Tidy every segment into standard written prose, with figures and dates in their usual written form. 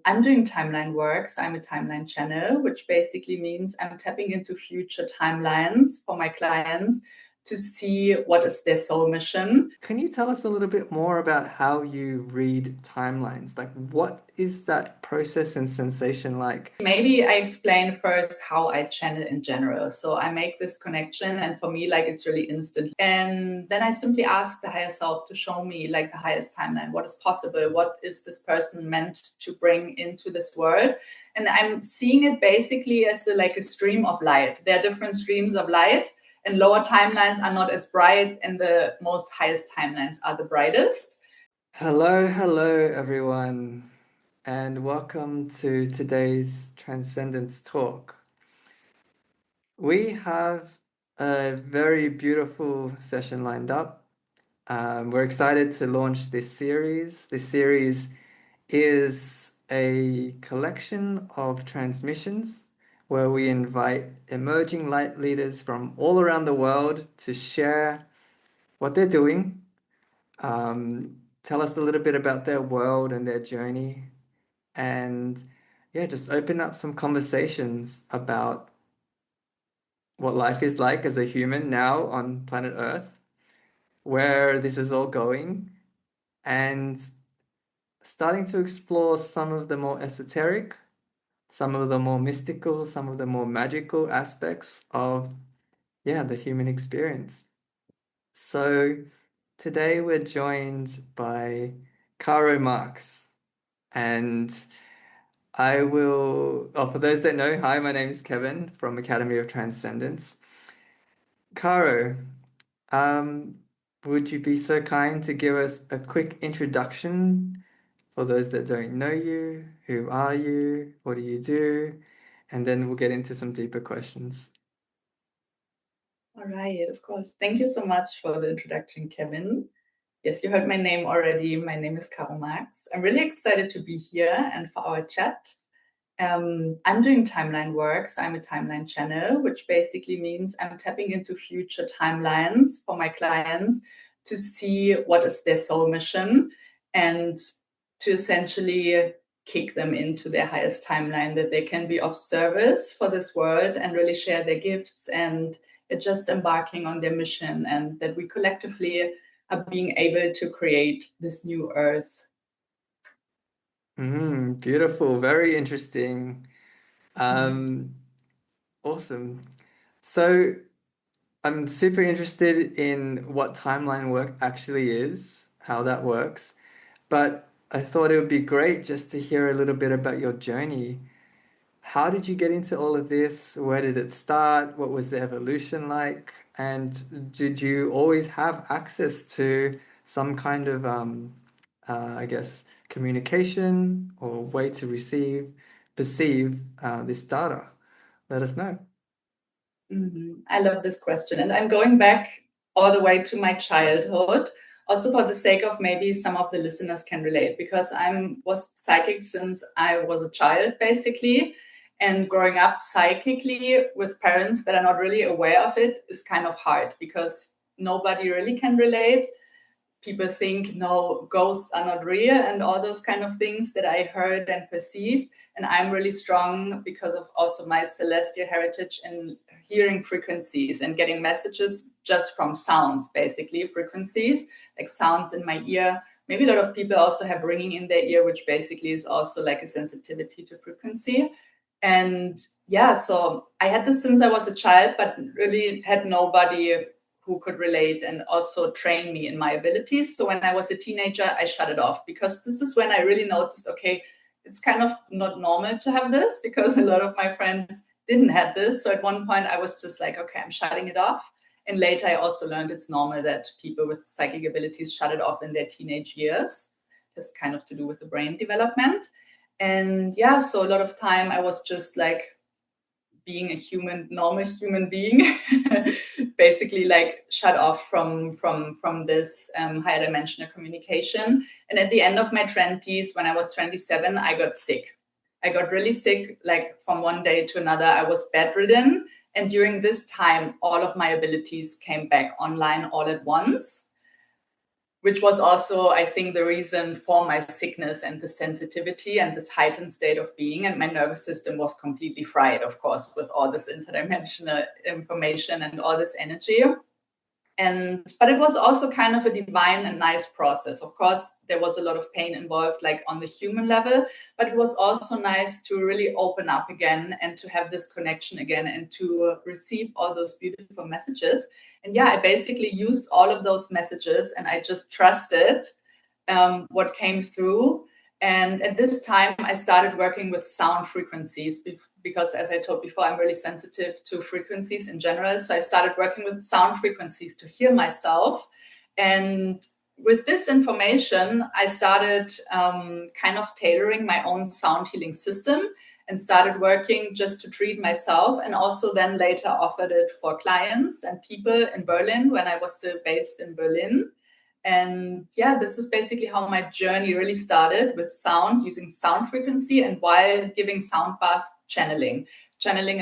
I'm doing timeline work. So I'm a timeline channel, which basically means I'm tapping into future timelines for my clients to see what is their soul mission. Can you tell us a little bit more about how you read timelines? Like, what is that process and sensation like? Maybe I explain first how I channel in general. So I make this connection, and for me, like it's really instant. And then I simply ask the higher self to show me like the highest timeline, what is possible, what is this person meant to bring into this world. And I'm seeing it basically as like a stream of light. There are different streams of light, and lower timelines are not as bright, and the most highest timelines are the brightest. Hello, everyone, and welcome to today's Transcendence Talk. We have a very beautiful session lined up. We're excited to launch this series. This series is a collection of transmissions where we invite emerging light leaders from all around the world to share what they're doing, tell us a little bit about their world and their journey, and yeah, just open up some conversations about what life is like as a human now on planet Earth, where this is all going, and starting to explore some of the more esoteric, some of the more mystical, some of the more magical aspects of, yeah, the human experience. So today we're joined by Caro Marx, and for those that know, hi, my name is Kevin from Academy of Transcendence. Caro, um, would you be so kind to give us a quick introduction for those that don't know you? Who are you? What do you do? And then we'll get into some deeper questions. All right, of course. Thank you so much for the introduction, Kevin. Yes, you heard my name already. My name is Caro Marx. I'm really excited to be here and for our chat. I'm doing timeline work. So I'm a timeline channel, which basically means I'm tapping into future timelines for my clients to see what is their soul mission and to essentially kick them into their highest timeline, that they can be of service for this world and really share their gifts and just embarking on their mission, and that we collectively are being able to create this new earth. Beautiful, very interesting. Mhm. Um, awesome. So I'm super interested in what timeline work actually is, how that works. But I thought it would be great just to hear a little bit about your journey. How did you get into all of this? Where did it start? What was the evolution like? And did you always have access to some kind of, I guess, communication or way to perceive this data? Let us know. I love this question. And I'm going back all the way to my childhood, also for the sake of maybe some of the listeners can relate, because was psychic since I was a child, basically. And growing up psychically with parents that are not really aware of it is kind of hard because nobody really can relate. People think no, ghosts are not real and all those kind of things that I heard and perceived. And I'm really strong because of also my celestial heritage in hearing frequencies and getting messages just from sounds, basically frequencies, like sounds in my ear. Maybe a lot of people also have ringing in their ear, which basically is also like a sensitivity to frequency. And yeah, so I had this since I was a child, but really had nobody who could relate and also train me in my abilities. So when I was a teenager, I shut it off because this is when I really noticed, okay, it's kind of not normal to have this because a lot of my friends didn't have this. So at one point I was just like, okay, I'm shutting it off. And later I also learned it's normal that people with psychic abilities shut it off in their teenage years. Just kind of to do with the brain development. And yeah, so a lot of time I was just like being a normal human being, basically like shut off from this higher dimensional communication. And at the end of my 20s, when I was 27, I got sick. I got really sick, like from one day to another. I was bedridden. And during this time, all of my abilities came back online all at once, which was also, I think, the reason for my sickness and the sensitivity and this heightened state of being. And my nervous system was completely fried, of course, with all this interdimensional information and all this energy. But it was also kind of a divine and nice process. Of course, there was a lot of pain involved, like on the human level, but it was also nice to really open up again and to have this connection again and to receive all those beautiful messages. And yeah, I basically used all of those messages and I just trusted what came through. And at this time, I started working with sound frequencies because, as I told before, I'm really sensitive to frequencies in general. So I started working with sound frequencies to hear myself. And with this information, I started kind of tailoring my own sound healing system and started working just to treat myself, and also then later offered it for clients and people in Berlin when I was still based in Berlin. And yeah, this is basically how my journey really started, with sound, using sound frequency, and while giving sound bath, channeling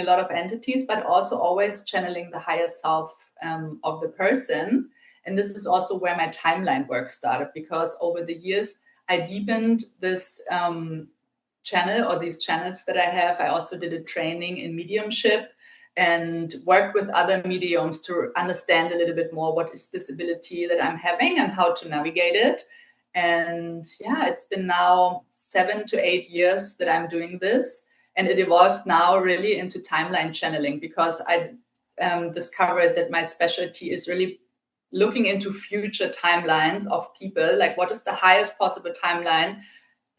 a lot of entities, but also always channeling the higher self of the person. And this is also where my timeline work started, because over the years I deepened this channel, or these channels that I have. I also did a training in mediumship and work with other mediums to understand a little bit more what is this ability that I'm having and how to navigate it. And yeah, it's been now 7 to 8 years that I'm doing this. And it evolved now really into timeline channeling, because I discovered that my specialty is really looking into future timelines of people. Like, what is the highest possible timeline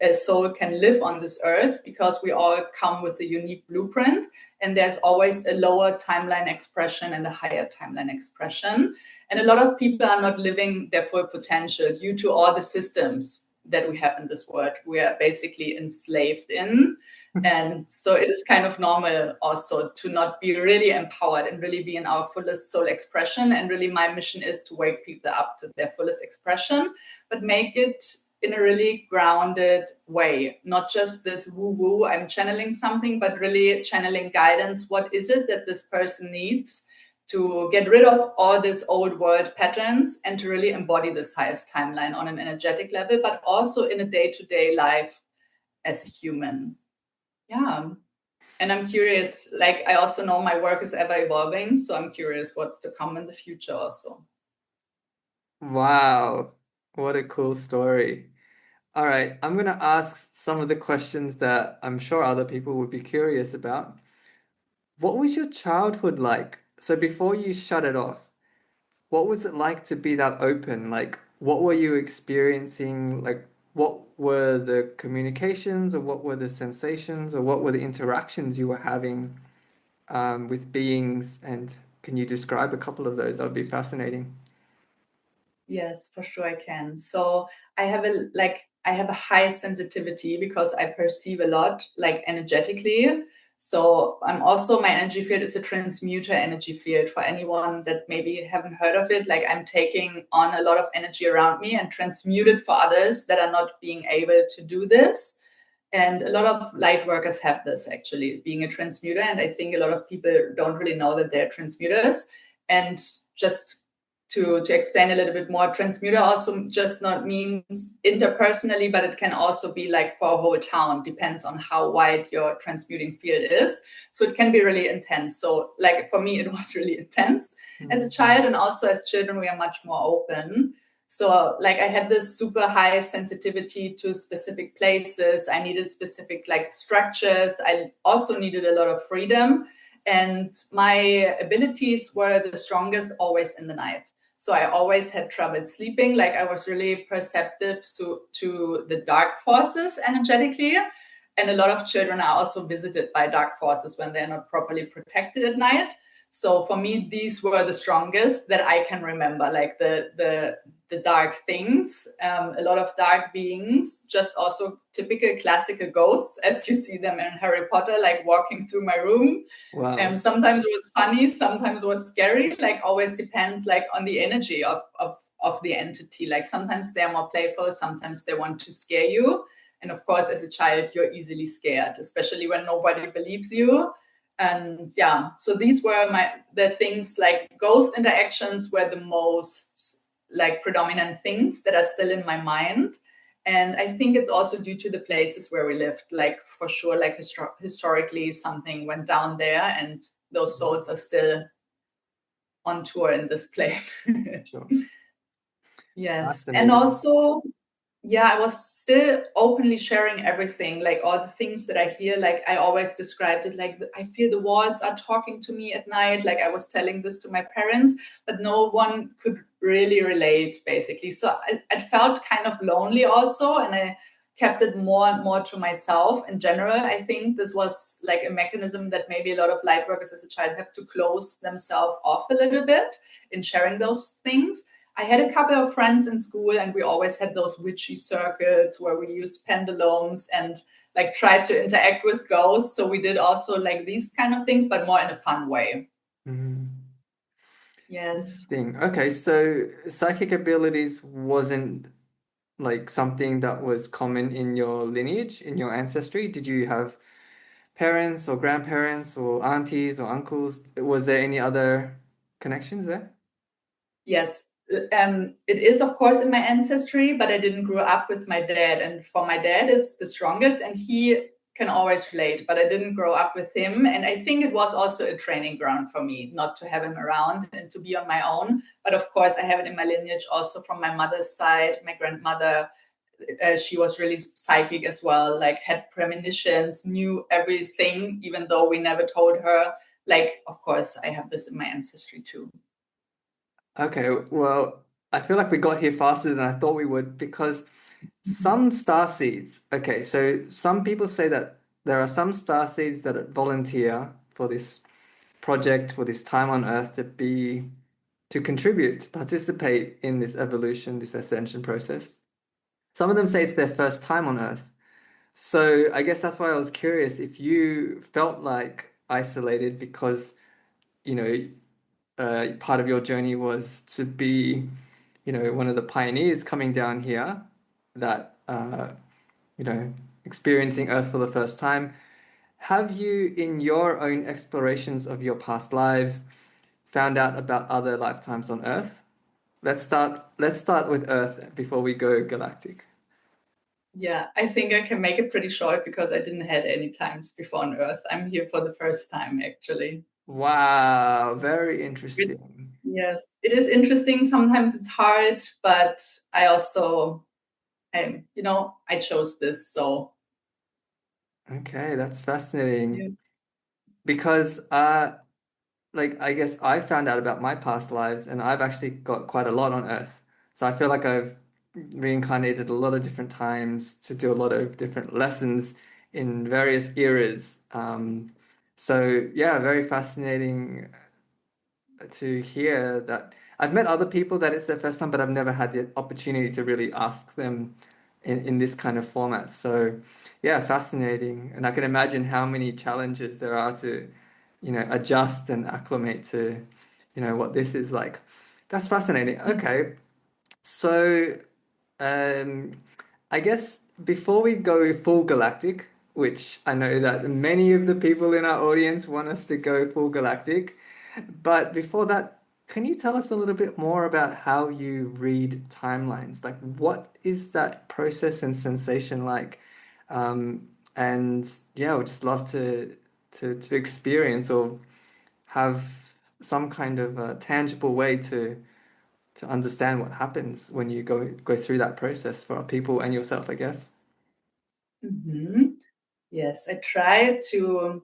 a soul can live on this earth, because we all come with a unique blueprint, and there's always a lower timeline expression and a higher timeline expression. And a lot of people are not living their full potential due to all the systems that we have in this world. We are basically enslaved in. And so it is kind of normal also to not be really empowered and really be in our fullest soul expression. And really my mission is to wake people up to their fullest expression, but make it in a really grounded way, not just this woo-woo, I'm channeling something, but really channeling guidance. What is it that this person needs to get rid of all these old world patterns and to really embody this highest timeline on an energetic level, but also in a day-to-day life as a human. Yeah. And I'm curious, like, I also know my work is ever evolving, so I'm curious what's to come in the future also. Wow, what a cool story. All right, I'm going to ask some of the questions that I'm sure other people would be curious about. What was your childhood like? So before you shut it off, what was it like to be that open? Like, what were you experiencing? Like, what were the communications, or what were the sensations, or what were the interactions you were having with beings? And can you describe a couple of those? That would be fascinating. Yes, for sure I can. So I have a high sensitivity because I perceive a lot, like, energetically. So I'm also, my energy field is a transmuter energy field. For anyone that maybe haven't heard of it, like, I'm taking on a lot of energy around me and transmute it for others that are not being able to do this. And a lot of light workers have this, actually, being a transmuter. And I think a lot of people don't really know that they're transmuters. And just to explain a little bit more, transmuter also just not means interpersonally, but it can also be like for a whole town, depends on how wide your transmuting field is. So it can be really intense. So like for me, it was really intense as a child, and also as children, we are much more open. So like I had this super high sensitivity to specific places. I needed specific like structures. I also needed a lot of freedom. And my abilities were the strongest always in the night. So I always had trouble sleeping. Like I was really perceptive to the dark forces energetically. And a lot of children are also visited by dark forces when they're not properly protected at night. So for me, these were the strongest that I can remember, like the dark things, a lot of dark beings, just also typical classical ghosts as you see them in Harry Potter, like walking through my room. Wow. Sometimes it was funny, sometimes it was scary, like always depends like on the energy of the entity. Like sometimes they're more playful, sometimes they want to scare you. And of course, as a child, you're easily scared, especially when nobody believes you. And yeah, so these were the things, like ghost interactions were the most like predominant things that are still in my mind. And I think it's also due to the places where we lived. Like for sure, like historically something went down there, and those souls are still on tour in this plane. Sure. Yes. And Fascinating. also, yeah, I was still openly sharing everything, like all the things that I hear. Like I always described it like I feel the walls are talking to me at night. Like I was telling this to my parents, but no one could really relate, basically. So I felt kind of lonely also, and I kept it more and more to myself. In general, I think this was like a mechanism that maybe a lot of light workers as a child have to close themselves off a little bit in sharing those things. I had a couple of friends in school, and we always had those witchy circuits where we used pendulums and like tried to interact with ghosts. So we did also like these kind of things, but more in a fun way. Mhm. Yes. Interesting. Okay, so psychic abilities wasn't like something that was common in your lineage, in your ancestry. Did you have parents or grandparents or aunties or uncles? Was there any other connections there? Yes. It is, of course, in my ancestry, but I didn't grow up with my dad. And for my dad is the strongest, and he can always relate, but I didn't grow up with him. And I think it was also a training ground for me not to have him around and to be on my own. But of course, I have it in my lineage also from my mother's side. My grandmother, she was really psychic as well, like had premonitions, knew everything, even though we never told her. Like, of course, I have this in my ancestry too. Okay, well, I feel like we got here faster than I thought we would because some star seeds. Okay, so some people say that there are some star seeds that volunteer for this project, for this time on Earth to contribute, to participate in this evolution, this ascension process. Some of them say it's their first time on Earth. So I guess that's why I was curious if you felt like isolated because, you know, part of your journey was to be, one of the pioneers coming down here that, experiencing Earth for the first time. Have you, in your own explorations of your past lives, found out about other lifetimes on Earth? Let's start with Earth before we go galactic. Yeah, I think I can make it pretty short because I didn't had any times before on Earth. I'm here for the first time, actually. Wow, very It, interesting. yes, it is interesting. Sometimes it's hard, but I also, I chose this. So, Okay, that's yeah. fascinating because like I guess I found out about my past lives and I've actually got quite a lot on Earth. So I feel like I've reincarnated a lot of different times to do a lot of different lessons in various eras. So yeah, very fascinating to hear that. I've met other people that it's their first time, but I've never had the opportunity to really ask them in this kind of format. So yeah, fascinating. And I can imagine how many challenges there are to, adjust and acclimate to, what this is like. That's fascinating. Okay. So um, I guess before we go full galactic, which I know that many of the people in our audience want us to go full galactic, but before that, can you tell us a little bit more about how you read timelines? Like, what is that process and sensation like? And yeah, I would just love to experience or have some kind of tangible way to understand what happens when you go through that process for people and yourself, I guess. Hmm. Yes, I try to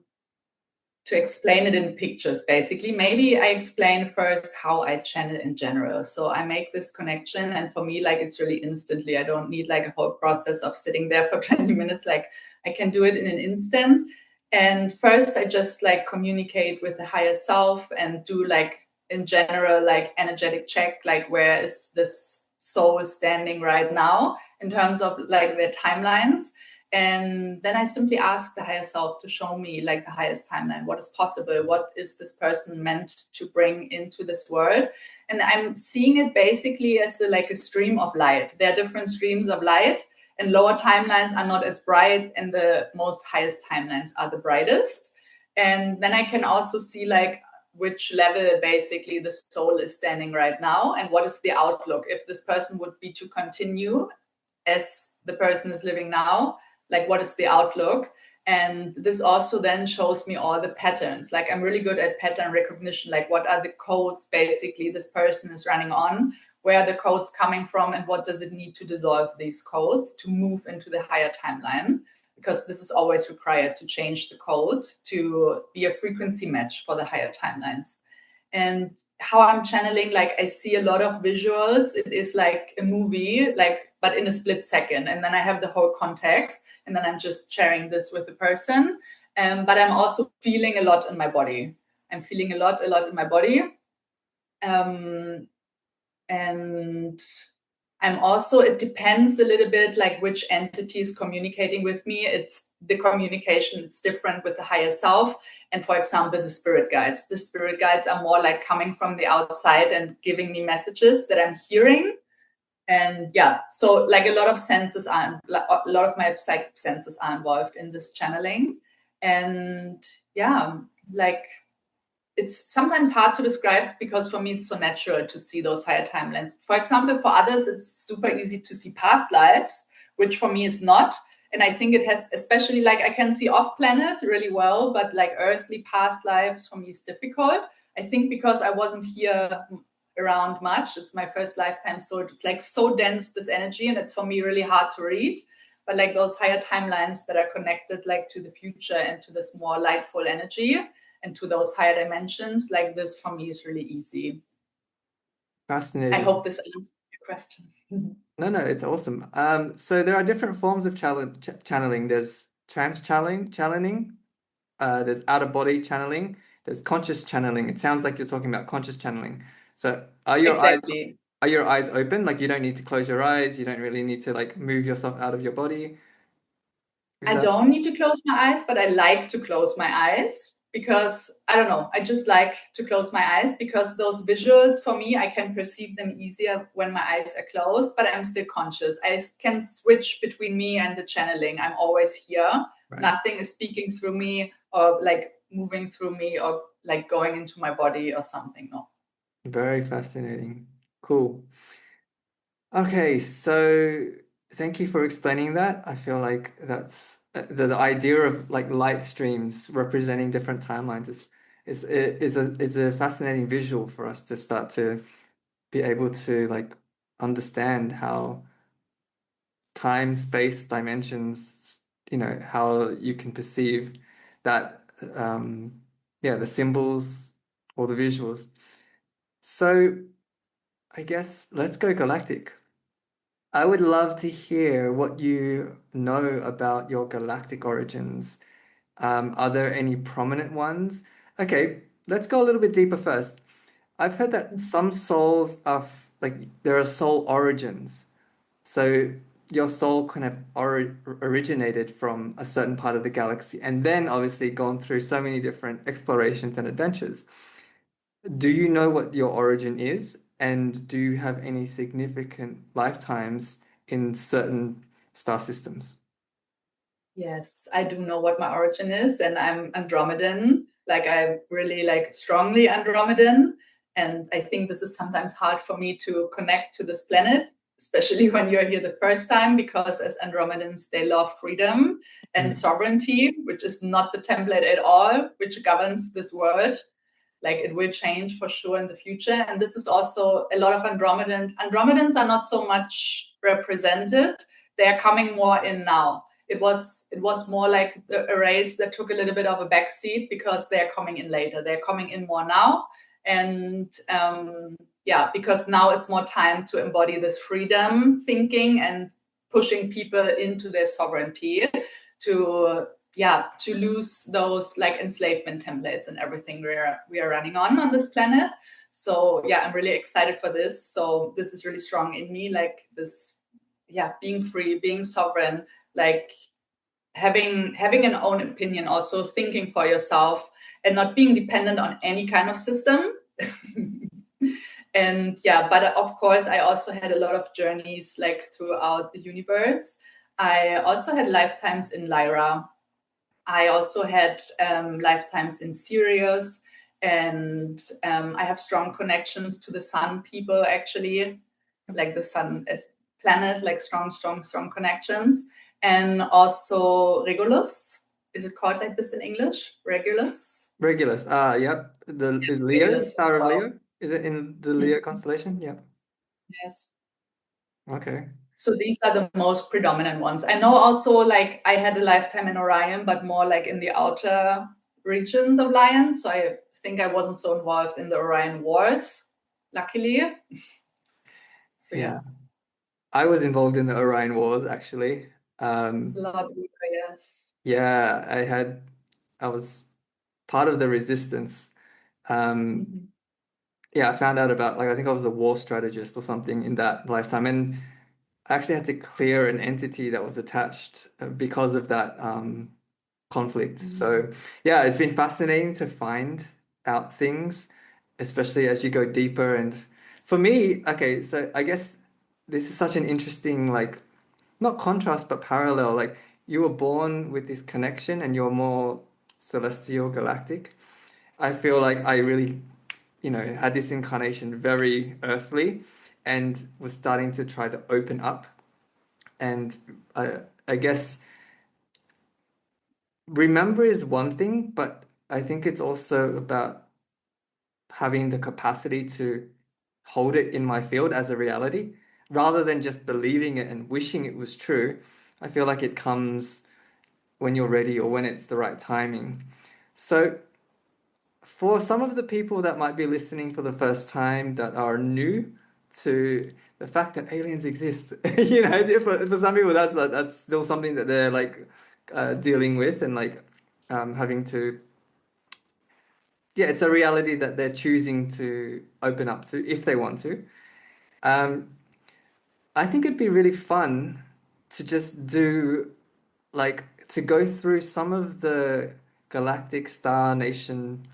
explain it in pictures, basically. Maybe I explain first how I channel in general. So I make this connection, and for me, like it's really instantly. I don't need like a whole process of sitting there for 20 minutes. Like I can do it in an instant. And first, I just like communicate with the higher self and do like in general, like energetic check, like where is this soul standing right now in terms of like their timelines. And then I simply ask the higher self to show me like the highest timeline, what is possible, what is this person meant to bring into this world. And I'm seeing it basically as like a stream of light. There are different streams of light, and lower timelines are not as bright, and the most highest timelines are the brightest. And then I can also see like which level basically the soul is standing right now, and what is the outlook if this person would be to continue as the person is living now, like what is the outlook. And this also then shows me all the patterns. Like I'm really good at pattern recognition, like what are the codes basically this person is running on, where are the codes coming from, and what does it need to dissolve these codes to move into the higher timeline, because this is always required to change the code to be a frequency match for the higher timelines. And how I'm channeling, like I see a lot of visuals. It is like a movie, like, but in a split second. And then I have the whole context, and then I'm just sharing this with the person. But I'm also feeling a lot in my body. I'm feeling a lot in my body. And I'm also, it depends a little bit like which entity is communicating with me. It's the communication, it's different with the higher self. And for example, the spirit guides. The spirit guides are more like coming from the outside and giving me messages that I'm hearing. And yeah, so like a lot of senses are, a lot of my psychic senses are involved in this channeling. And yeah, like it's sometimes hard to describe because for me it's so natural to see those higher timelines. For example, for others it's super easy to see past lives, which for me is not. And I think it has, especially like I can see off planet really well, but like earthly past lives for me is difficult. I think because I wasn't here around much. It's my first lifetime, so it's like so dense, this energy, and it's for me really hard to read. But like those higher timelines that are connected like to the future and to this more lightful energy and to those higher dimensions, like this for me is really easy. Fascinating. I hope this answers your question. No, it's awesome. So there are different forms of channeling. There's channeling, there's out of body channeling, there's conscious channeling. It sounds like you're talking about conscious channeling. So Exactly. are your eyes open? Like you don't need to close your eyes, you don't really need to like move yourself out of your body. Is I that don't need to close my eyes, but I like to close my eyes because I don't know. I just like to close my eyes because those visuals for me, I can perceive them easier when my eyes are closed, but I'm still conscious. I can switch between me and the channeling. I'm always here. right? Nothing is speaking through me or like moving through me or like going into my body or something. No. Very fascinating. Cool. Okay, so thank you for explaining that. I feel like that's the idea of like light streams representing different timelines is a fascinating visual for us to start to be able to like understand how time, space, dimensions, how you can perceive that yeah, the symbols or the visuals. So I guess let's go galactic. I would love to hear what you know about your galactic origins. Are there any prominent ones? Okay, let's go a little bit deeper first. I've heard that some souls are like there are soul origins. So your soul kind of originated from a certain part of the galaxy and then obviously gone through so many different explorations and adventures. Do you know what your origin is? And do you have any significant lifetimes in certain star systems? Yes, I do know what my origin is, and I'm Andromedan. Like I really like strongly Andromedan, and I think this is sometimes hard for me to connect to this planet, especially when you're here the first time, because as Andromedans they love freedom and Mm. sovereignty, which is not the template at all, which governs this world. Like it will change for sure in the future, and this is also a lot of Andromedans are not so much represented. They are coming more in now. It was more like a race that took a little bit of a backseat because they're coming in later. They're coming in more now, and yeah, because now it's more time to embody this freedom thinking and pushing people into their sovereignty to to lose those like enslavement templates and everything we are running on this planet. So yeah, I'm really excited for this. So this is really strong in me, like this, being free, being sovereign, like having an own opinion, also thinking for yourself and not being dependent on any kind of system. And yeah, but of course I also had a lot of journeys like throughout the universe. I also had lifetimes in Lyra. I also had lifetimes in Sirius, And I have strong connections to the sun people, actually, like the sun as planet, like strong connections. And also Regulus. Is it called like this in English? Regulus? Regulus. Yep. The Yes, is Leo, Regulus as Star of well. Leo. Is it in the Leo constellation? Yep. Yes. Okay. So these are the most predominant ones. I know also like I had a lifetime in Orion, but more like in the outer regions of Lion. So I think I wasn't so involved in the Orion Wars, luckily. So Yeah. yeah. I was involved in the Orion Wars actually. Lord Weaver, yes. Yeah, I was part of the resistance. Um, Mhm. yeah, I found out about like I think I was a war strategist or something in that lifetime, and I actually had to clear an entity that was attached because of that conflict. Mhm. So yeah, it's been fascinating to find out things, especially as you go deeper. And for me, okay, so I guess this is such an interesting like not contrast but parallel. Like you were born with this connection and you're more celestial galactic. I feel like I really, had this incarnation very earthly and was starting to try to open up. And I guess remember is one thing, but I think it's also about having the capacity to hold it in my field as a reality rather than just believing it and wishing it was true. I feel like it comes when you're ready or when it's the right timing. So, for some of the people that might be listening for the first time that are new to the fact that aliens exist, for some people that's still something that they're like dealing with and like having to, yeah, it's a reality that they're choosing to open up to if they want to. Um, I think it'd be really fun to just do like to go through some of the galactic star nation,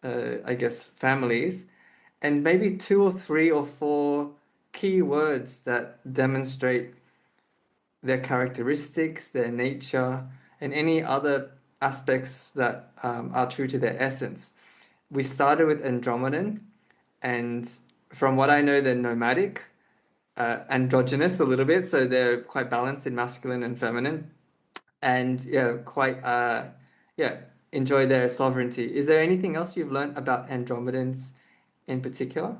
I guess, families, and maybe two or three or four key words that demonstrate their characteristics, their nature, and any other aspects that are true to their essence. We started with Andromedan, and from what I know, they're nomadic, androgynous a little bit, so they're quite balanced in masculine and feminine, and yeah, quite yeah, enjoy their sovereignty. Is there anything else you've learned about Andromedans in particular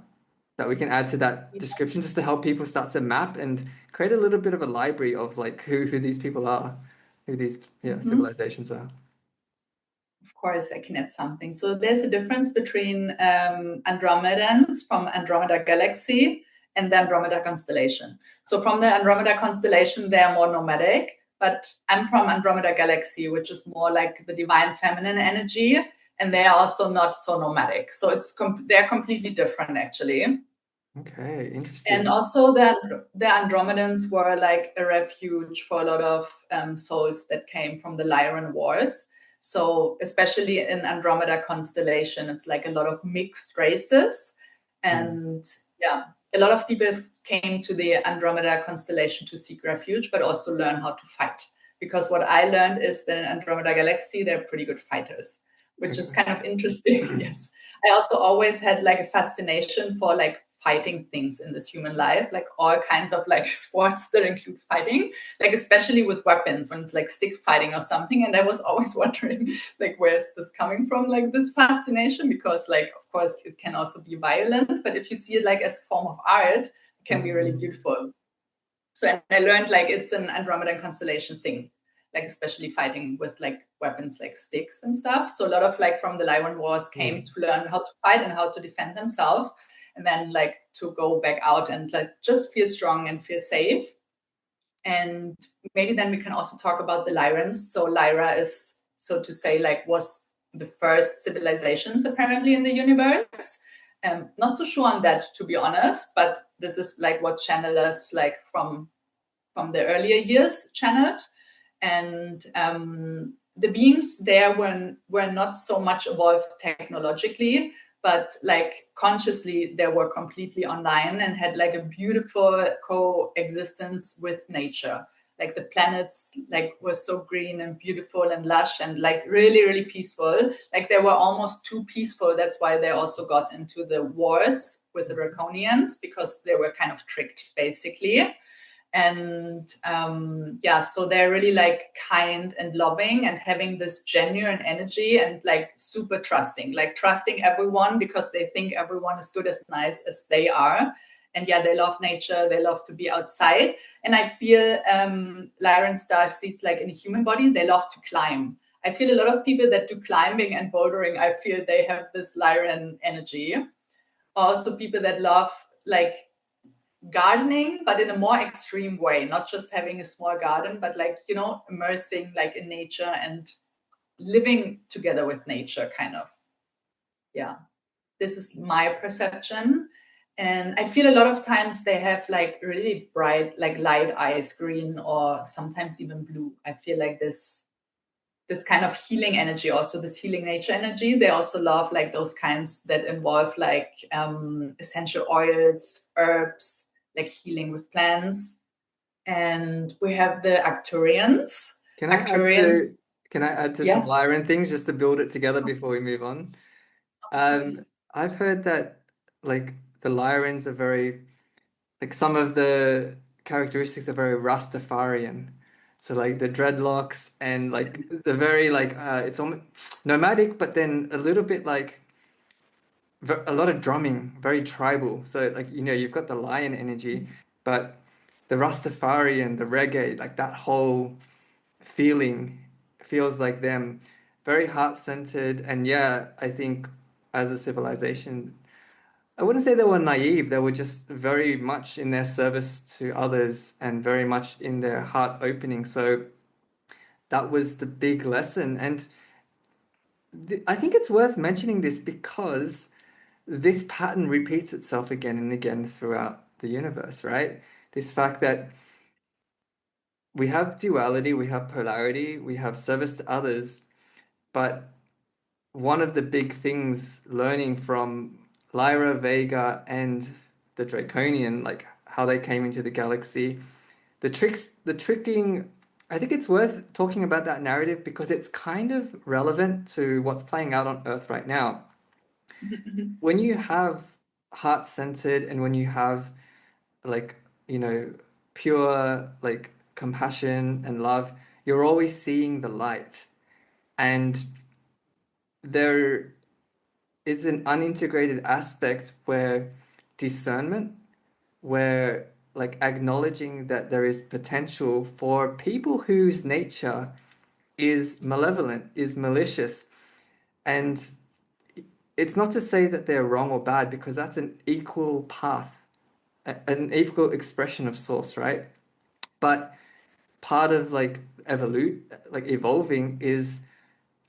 that we can add to that description just to help people start to map and create a little bit of a library of like who these people are, who these Mhm. civilizations are? Of course, I can add something. So there's a difference between Andromedans from Andromeda Galaxy and the Andromeda constellation. So from the Andromeda constellation, they are more nomadic, but I'm from Andromeda Galaxy, which is more like the divine feminine energy, and they are also not so nomadic. So they're completely different, actually. Okay, And interesting. also the Andromedans were like a refuge for a lot of souls that came from the Lyran Wars. So especially in Andromeda constellation, it's like a lot of mixed races. Mm. And yeah, a lot of people came to the Andromeda constellation to seek refuge, but also learn how to fight. Because what I learned is that in Andromeda Galaxy, they're pretty good fighters, which is kind of interesting. Yes. I also always had like a fascination for like fighting things in this human life, like all kinds of like sports that include fighting, like especially with weapons when it's like stick fighting or something. And I was always wondering, like, where's this coming from? Like this fascination, because like, of course, it can also be violent, but if you see it like as a form of art, it can be really Mm. beautiful. So and I learned like it's an Andromedan constellation thing, like especially fighting with like weapons like sticks and stuff. So a lot of like from the Lyran Wars came Mm. to learn how to fight and how to defend themselves, and then like to go back out and like just feel strong and feel safe. And maybe then we can also talk about the Lyrans. So Lyra is, so to say, like was the first civilizations apparently in the universe. Not so sure on that, to be honest, but this is like what channelers like from the earlier years channeled. And the beings there were not so much evolved technologically, but like consciously they were completely online and had like a beautiful coexistence with nature. like the planets like were so green and beautiful and lush and like really, really peaceful. Like they were almost too peaceful. That's why they also got into the wars with the Draconians, because they were kind of tricked basically. And yeah, so they're really like kind and loving and having this genuine energy and like super trusting, like trusting everyone because they think everyone is good as nice as they are. And yeah, they love nature, they love to be outside. And I feel Lyran star seeds, like in a human body, they love to climb. I feel a lot of people that do climbing and bouldering, I feel they have this Lyran energy. Also people that love like gardening, but in a more extreme way, not just having a small garden, but like, you know, immersing like in nature and living together with nature, kind of. Yeah, this is my perception. And I feel a lot of times they have like really bright, like light eyes, green or sometimes even blue. I feel like this kind of healing energy, also this healing nature energy. They also love like those kinds that involve like essential oils, herbs, like healing with plants. And we have the Arcturians. Can I add Arcturians, to can I add to some yes, Lyran things just to build it together before we move on? please. I've heard that like the Lyrans are very like some of the characteristics are very Rastafarian. So like the dreadlocks and like the very like it's almost nomadic, but then a little bit like a lot of drumming, very tribal. So like you've got the lion energy, but the Rastafari and the reggae, like that whole feeling feels like them, very heart-centered. And yeah, I think as a civilization, I wouldn't say they were naive. They were just very much in their service to others and very much in their heart opening. So that was the big lesson. And I think it's worth mentioning this because this pattern repeats itself again and again throughout the universe, right? This fact that we have duality, we have polarity, we have service to others, but one of the big things learning from Lyra, Vega, and the Draconian, like how they came into the galaxy, the tricking, I think it's worth talking about that narrative because it's kind of relevant to what's playing out on Earth right now. When you have heart-centered and when you have like, you know, pure like compassion and love, you're always seeing the light. And there is an unintegrated aspect where discernment, where like acknowledging that there is potential for people whose nature is malevolent, is malicious. And it's not to say that they're wrong or bad because that's an equal path, an equal expression of source, right? But part of like evolving is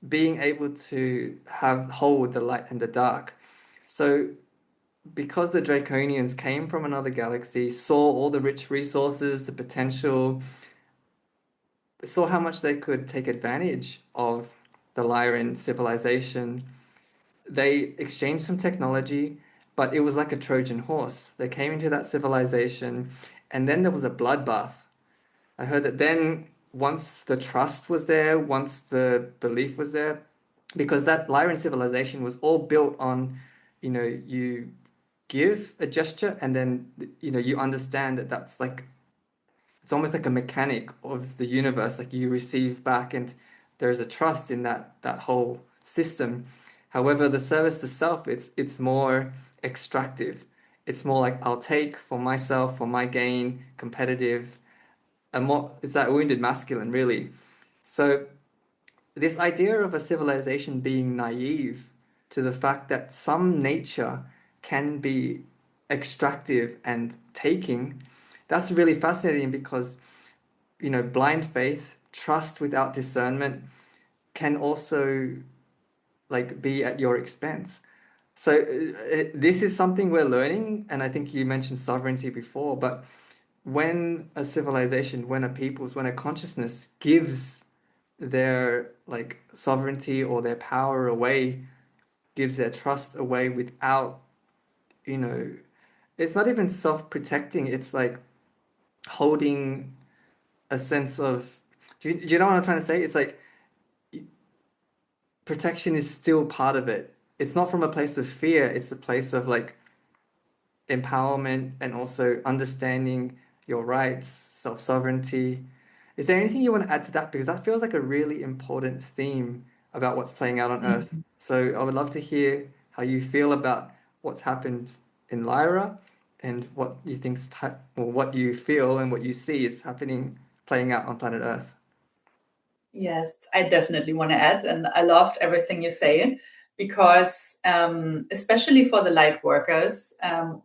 being able to have hold the light and the dark. So because the Draconians came from another galaxy, saw all the rich resources, the potential, saw how much they could take advantage of the Lyran civilization, they exchanged some technology, but it was like a Trojan horse. They came into that civilization, and then there was a bloodbath. I heard that then, once the trust was there, once the belief was there, because that Lyran civilization was all built on, you give a gesture and then, you understand that that's like, it's almost like a mechanic of the universe, like you receive back and there's a trust in that whole system. However, the service to self, it's more extractive. It's more like I'll take for myself, for my gain, competitive, and more it's that wounded masculine, really. So this idea of a civilization being naive to the fact that some nature can be extractive and taking, that's really fascinating because, blind faith, trust without discernment can also like be at your expense. So this is something we're learning, and I think you mentioned sovereignty before, but when a civilization, when a people's, when a consciousness gives their like sovereignty or their power away, gives their trust away without, you know, it's not even self-protecting, it's like holding a sense of, do you know what I'm trying to say? It's like protection is still part of it. It's not from a place of fear, it's a place of like empowerment and also understanding your rights, self-sovereignty. Is there anything you want to add to that? Because that feels like a really important theme about what's playing out on Earth. So I would love to hear how you feel about what's happened in Lyra and what you think's or what you feel and what you see is happening playing out on planet Earth. Yes, I definitely want to add, and I loved everything you say because, especially for the light workers,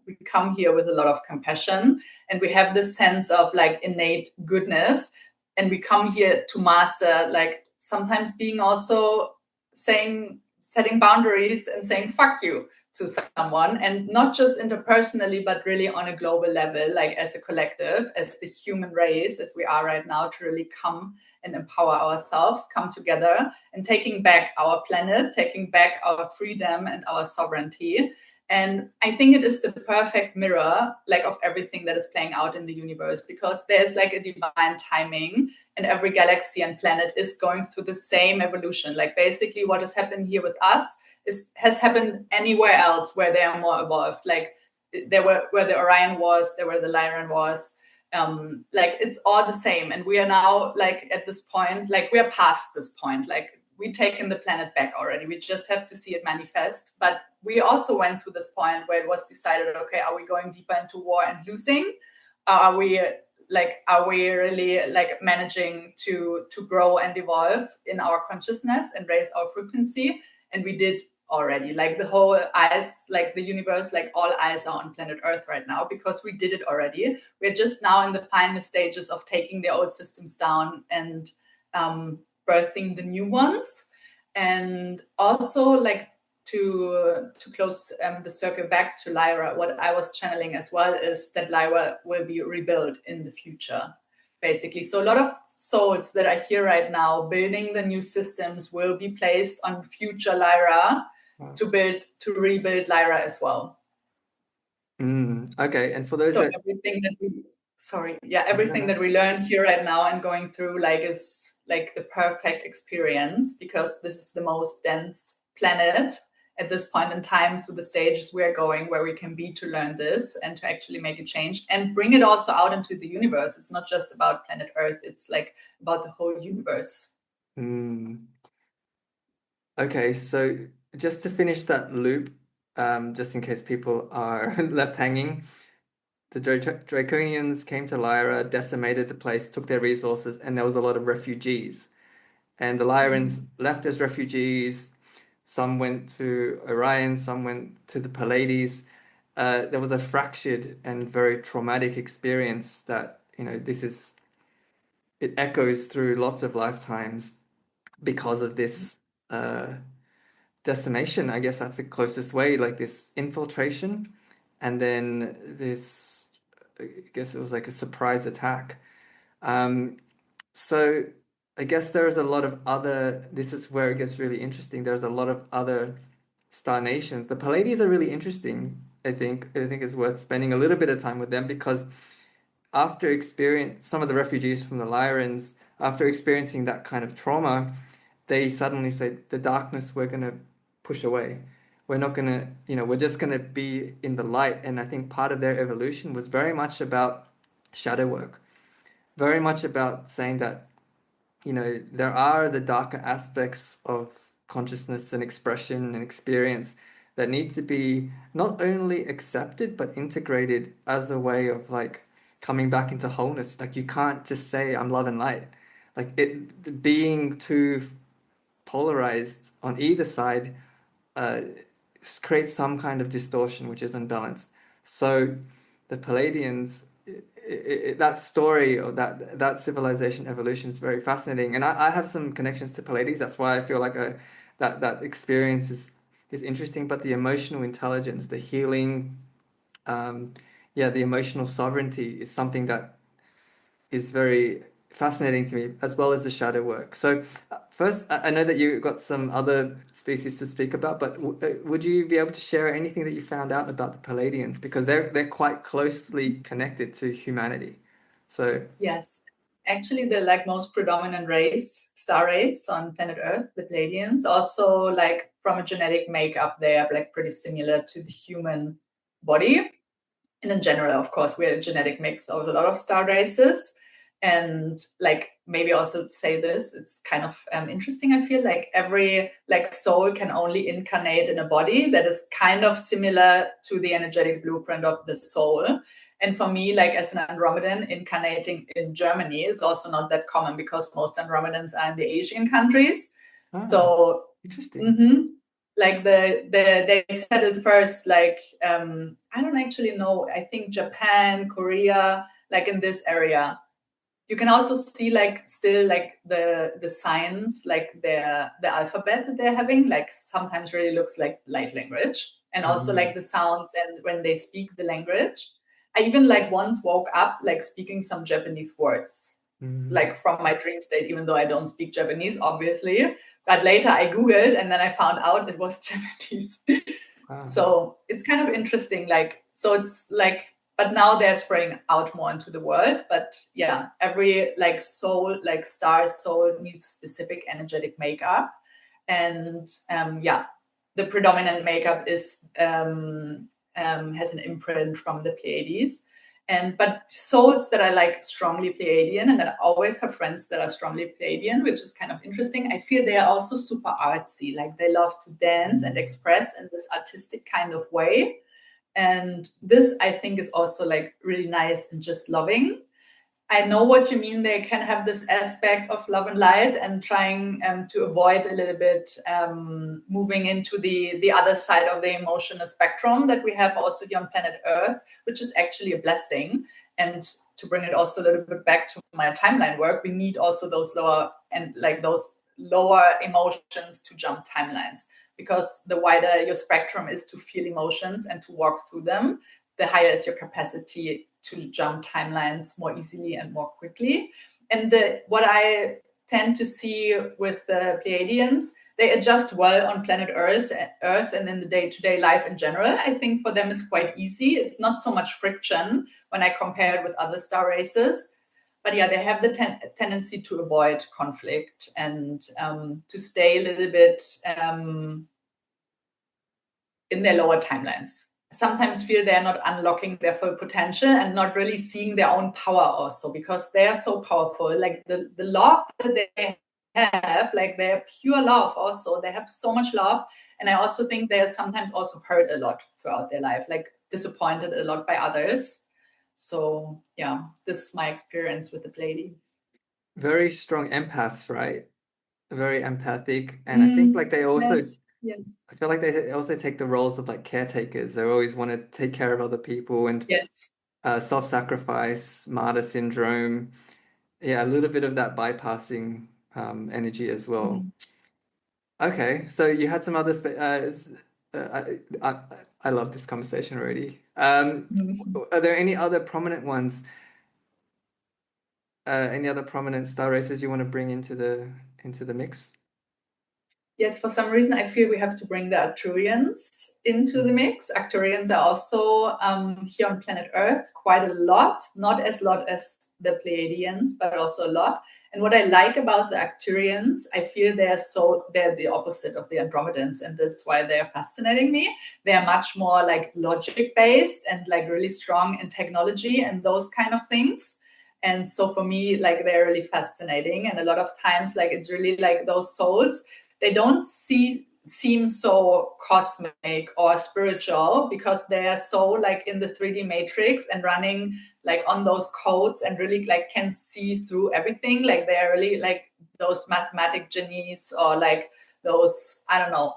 we come here with a lot of compassion and we have this sense of like innate goodness, and we come here to master, like sometimes being also saying, setting boundaries and saying fuck you to someone, and not just interpersonally, but really on a global level, like as a collective, as the human race, as we are right now, to really come and empower ourselves, come together and taking back our planet, taking back our freedom and our sovereignty. And I think it is the perfect mirror, like of everything that is playing out in the universe, because there's like a divine timing, and every galaxy and planet is going through the same evolution. Like basically, what has happened here with us has happened anywhere else where they are more evolved. Like there were where the Orion was, there were the Lyran was, like it's all the same, and we are now like at this point, like we are past this point, like we've taken the planet back already, we just have to see it manifest. But we also went to this point where it was decided, okay, are we going deeper into war and losing, are we are we really like managing to grow and evolve in our consciousness and raise our frequency? And we did already, like the whole eyes, like the universe, like all eyes are on planet Earth right now because we did it already. We're just now in the final stages of taking the old systems down and birthing the new ones. And also like to close the circle back to Lyra, what I was channeling as well is that Lyra will be rebuilt in the future, basically. So a lot of souls that are here right now building the new systems will be placed on future Lyra Wow. to rebuild Lyra as well. Okay, and for those So that, everything that we everything that we learn here right now and going through like is like the perfect experience, because this is the most dense planet at this point in time through the stages we're going, where we can be to learn this and to actually make a change and bring it also out into the universe. It's not just about planet Earth, it's like about the whole universe. mm, okay, so just to finish that loop, just in case people are left hanging, the Draconians came to Lyra, decimated the place, took their resources, and there was a lot of refugees. And the Lyrans left as refugees. Some went to Orion, some went to the Pleiades. There was a fractured and very traumatic experience that, it echoes through lots of lifetimes because of this uh, decimation. I guess that's the closest way, like this infiltration, and then this, I guess it was like a surprise attack. Um, so I guess there is a lot of other, this is where it gets really interesting. There's a lot of other star nations. The Pleiades are really interesting, I think. I think it's worth spending a little bit of time with them because after experience some of the refugees from the Lyrans, after experiencing that kind of trauma, they suddenly say the darkness we're going to push away. We're not going to, we're just going to be in the light. And I think part of their evolution was very much about shadow work, very much about saying that, there are the darker aspects of consciousness and expression and experience that need to be not only accepted but integrated as a way of like coming back into wholeness. Like you can't just say I'm love and light. Like it being too polarized on either side uh, creates some kind of distortion which is unbalanced. So the Palladians, that story or that civilization evolution is very fascinating, and I have some connections to Pallades. That's why I feel like that experience is interesting. But the emotional intelligence, the healing, um, yeah, the emotional sovereignty is something that is very fascinating to me, as well as the shadow work. So, first, I know that you got some other species to speak about, but would you be able to share anything that you found out about the Palladians? Because they're quite closely connected to humanity. So, Yes. actually the like most predominant star race on planet Earth, the Pleiadians. Also, like from a genetic makeup, they are like pretty similar to the human body. And in general, of course, we're a genetic mix of a lot of star races. And like maybe also say this, it's kind of interesting. I feel like every like soul can only incarnate in a body that is kind of similar to the energetic blueprint of the soul. And for me, like as an Andromedan, incarnating in Germany is also not that common because most Andromedans are in the Asian countries. Ah, so interesting. like they settled first, like I don't actually know, I think Japan, Korea, like in this area. You can also see like still like the signs, like the alphabet that they're having, like sometimes really looks like light language, and also like the sounds and when they speak the language. I even like once woke up like speaking some Japanese words, like from my dream state, even though I don't speak Japanese, obviously. But later I Googled and then I found out it was Japanese. Wow. So it's kind of interesting. Like, so it's like, but now they're spreading out more into the world. But yeah, every like soul, like star soul needs a specific energetic makeup. And yeah, the predominant makeup is has an imprint from the Pleiades. And but souls that are like strongly Pleiadian, and I always have friends that are strongly Pleiadian, which is kind of interesting. I feel they are also super artsy, like they love to dance and express in this artistic kind of way. And this I think is also like really nice and just loving. I know what you mean. They can have this aspect of love and light and trying to avoid a little bit moving into the other side of the emotional spectrum that we have also here on planet Earth, which is actually a blessing. And to bring it also a little bit back to my timeline work, we need also those lower and like those lower emotions to jump timelines, because the wider your spectrum is to feel emotions and to walk through them, the higher is your capacity to jump timelines more easily and more quickly. And what I tend to see with the Pleiadians, they adjust well on planet Earth and in the day-to-day life in general. I think for them it's quite easy. It's not so much friction when I compare it with other star races. But yeah, they have the tendency to avoid conflict and to stay a little bit in their lower timelines. Sometimes feel they're not unlocking their full potential and not really seeing their own power also, because they are so powerful. Like the love that they have, like they're pure love also. They have so much love. And I also think they are sometimes also hurt a lot throughout their life, like disappointed a lot by others. So yeah, this is my experience with the Pleiades. Very strong empaths, right? Very empathic. And I think like they also, Yes. I feel like they also take the roles of like caretakers. They always want to take care of other people and Yes. self-sacrifice, martyr syndrome. Yeah, a little bit of that bypassing energy as well. Mm. Okay, so you had some other I love this conversation already. Mm. Are there any other prominent ones? Any other prominent star races you want to bring into the mix? Yes, for some reason, I feel we have to bring the Arcturians into the mix. Arcturians are also here on planet Earth quite a lot, not as lot as the Pleiadians, but also a lot. And what I like about the Arcturians, I feel they're the opposite of the Andromedans, and that's why they're fascinating me. They're much more like logic based and like really strong in technology and those kind of things. And so for me, like they're really fascinating. And a lot of times, like it's really like those souls, they don't seem so cosmic or spiritual because they are so like in the 3D matrix and running like on those codes and really like can see through everything. Like they're really like those mathematic genies or like those, I don't know,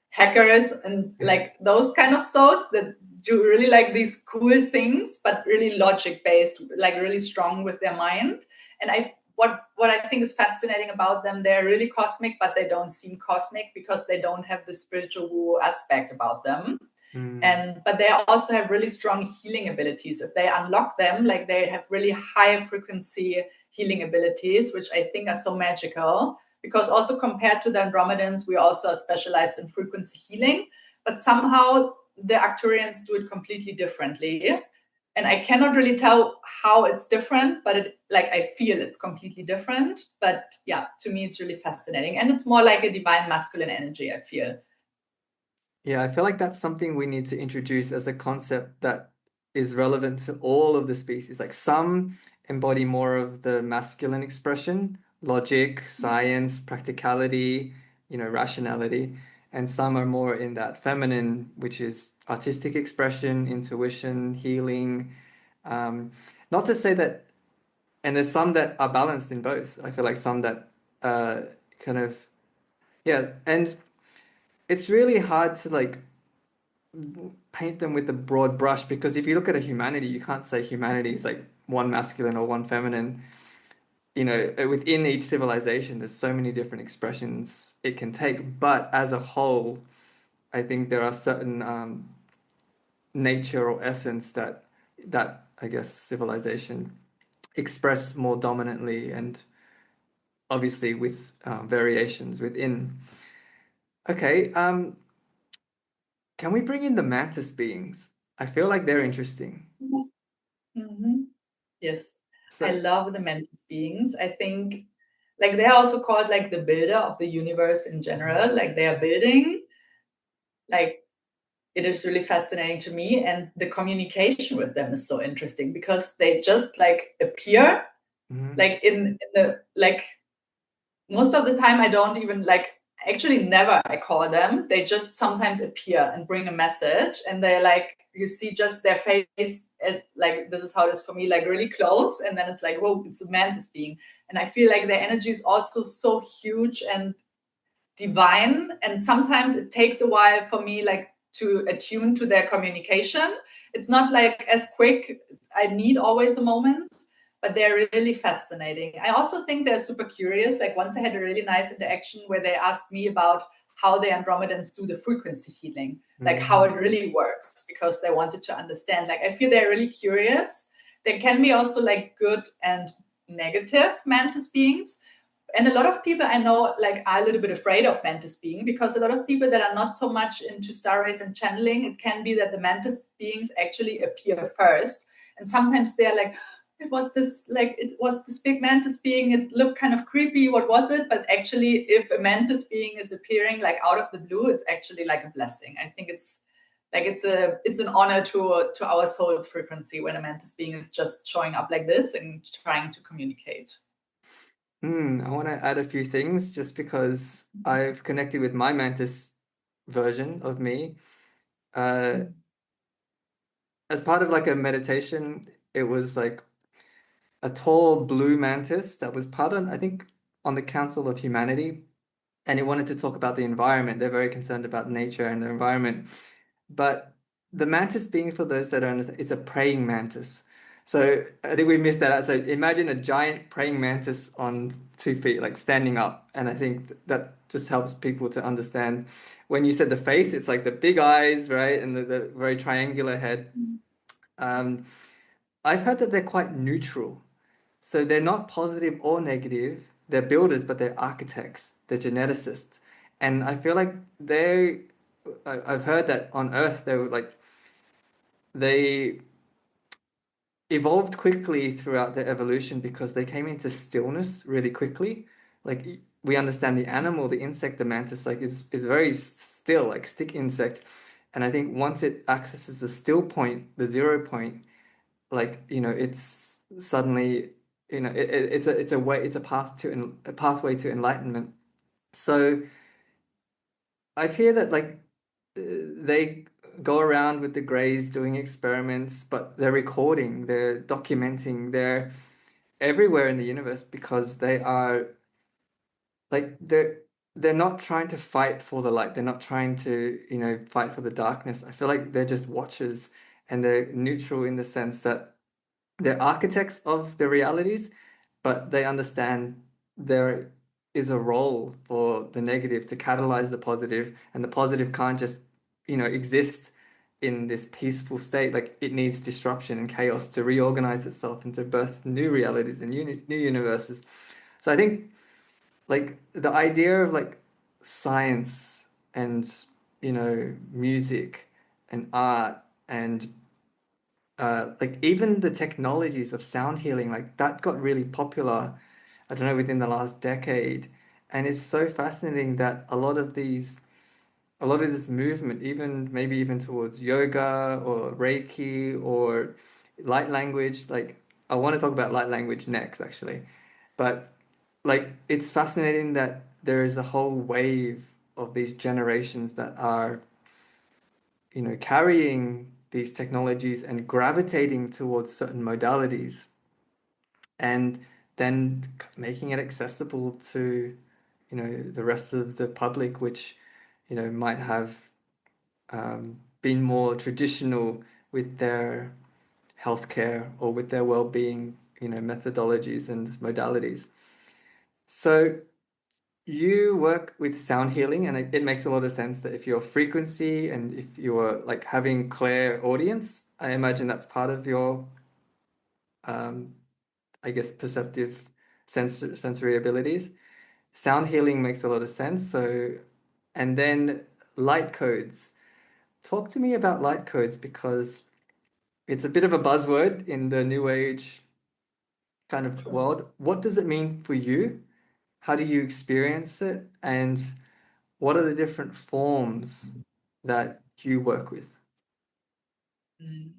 hackers and like those kind of souls that do really like these cool things, but really logic based, like really strong with their mind. And what I think is fascinating about them, they're really cosmic, but they don't seem cosmic because they don't have the spiritual woo aspect about them. And but they also have really strong healing abilities. If they unlock them, like they have really high frequency healing abilities, which I think are so magical. Because also compared to the Andromedans, we also are specialized in frequency healing, but somehow the Arcturians do it completely differently. and I cannot really tell how it's different, but I feel it's completely different. But yeah, to me, it's really fascinating, and it's more like a divine masculine energy, I feel. Yeah, I feel like that's something we need to introduce as a concept that is relevant to all of the species. Like some embody more of the masculine expression, logic, science, practicality, rationality, and some are more in that feminine, which is artistic expression, intuition, healing. Um, Not to say that, and there's some that are balanced in both. I feel like some that uh, kind of, yeah, and it's really hard to like paint them with a broad brush because if you look at a humanity, you can't say humanity is like one masculine or one feminine. Within each civilization, there's so many different expressions it can take. But as a whole, I think there are certain nature or essence that I guess civilization express more dominantly and obviously with variations within. Okay, can we bring in the mantis beings? I feel like they're interesting. Yes. Hmm. Yes, I So, love the mantis beings. I think like they are also called like the builder of the universe in general. Like they are building, like it is really fascinating to me, and the communication with them is so interesting because they just like appear mhm. like in the like most of the time I don't even like actually never I call them. They just sometimes appear and bring a message, and they're like you see just their face as like this is how it is for me, like really close, and then it's like whoa, it's a mantis being. And I feel like their energy is also so huge and divine, and sometimes it takes a while for me like to attune to their communication. It's not like as quick. I need always a moment, but they're really fascinating. I also think they're super curious. Like once I had a really nice interaction where they asked me about how the Andromedans do the frequency healing, like how Mm. it really works, because they wanted to understand. Like I feel they're really curious. There can be also like good and negative mantis beings, and a lot of people I know like are a little bit afraid of mantis being, because a lot of people that are not so much into star rays and channeling, it can be that the mantis beings actually appear first, and sometimes they're like it was this big mantis being, it looked kind of creepy, what was it? But actually if a mantis being is appearing like out of the blue, it's actually like a blessing. I think it's like it's an honor to our soul's frequency when a mantis being is just showing up like this and trying to communicate. I want to add a few things just because I've connected with my mantis version of me. Uh, as part of like a meditation, it was like a tall blue mantis that was part of, I think, on the Council of Humanity, and it wanted to talk about the environment. They're very concerned about nature and the environment. But the mantis being, for those that don't understand, it's a praying mantis. So I think we missed that out. So imagine a giant praying mantis on 2 feet, like standing up. And I think that just helps people to understand. When you said the face, it's like the big eyes, right? And the very triangular head. Um, I've heard that they're quite neutral. So they're not positive or negative. They're builders, but they're architects, they're geneticists. And I feel like I've heard that on Earth, they were like, they evolved quickly throughout their evolution because they came into stillness really quickly. Like we understand the animal, the insect, the mantis, like is very still, like stick insect. And I think once it accesses the still point, the 0 point, like it's suddenly it's a way, it's a path to a pathway to enlightenment. So I hear that like they go around with the Greys doing experiments, but they're recording, they're documenting, they're everywhere in the universe because they are like they're not trying to fight for the light. They're not trying to, fight for the darkness. I feel like they're just watchers and they're neutral in the sense that they're architects of the realities, but they understand there is a role for the negative to catalyze the positive, and the positive can't just, exist in this peaceful state. Like it needs disruption and chaos to reorganize itself and to birth new realities and new universes. So I think like the idea of like science and, music and art and like even the technologies of sound healing, like that got really popular, I don't know, within the last decade. And it's so fascinating that a lot of this movement, even maybe even towards yoga or Reiki or light language, like I want to talk about light language next, actually. But like it's fascinating that there is a whole wave of these generations that are, you know, carrying these technologies and gravitating towards certain modalities and then making it accessible to, you know, the rest of the public, which, you know, might have been more traditional with their healthcare or with their well-being, you know, methodologies and modalities. So you work with sound healing, and it makes a lot of sense that if you're frequency and if you're like having clear audience, I imagine that's part of your, um, I guess, perceptive sensory abilities. Sound healing makes a lot of sense. So, and then light codes. Talk to me about light codes because it's a bit of a buzzword in the new age kind of True. world. What does it mean for you? How do you experience it? And what are the different forms that you work with? Mm.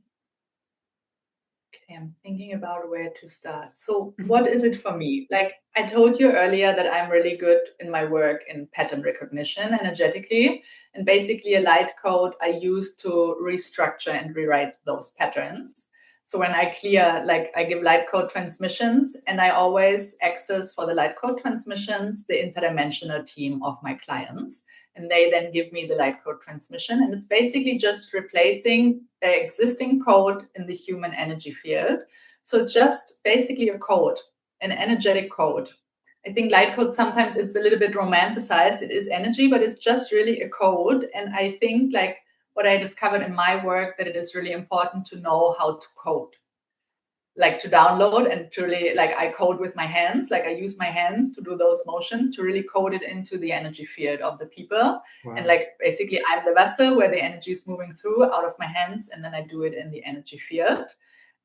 Okay, I'm thinking about where to start. So, what is it for me? Like I told you earlier that I'm really good in my work in pattern recognition energetically. And basically, a light code I use to restructure and rewrite those patterns. So, when I clear, like I give light code transmissions, and I always access for the light code transmissions the interdimensional team of my clients, and they then give me the light code transmission, and it's basically just replacing an existing code in the human energy field. So just basically a code, an energetic code. I think light code sometimes it's a little bit romanticized. It is energy, but it's just really a code. And I think like what I discovered in my work that it is really important to know how to code, like to download and to really like I code with my hands, like I use my hands to do those motions to really code it into the energy field of the people. And Wow. like basically I'm the vessel where the energy is moving through out of my hands, and then I do it in the energy field.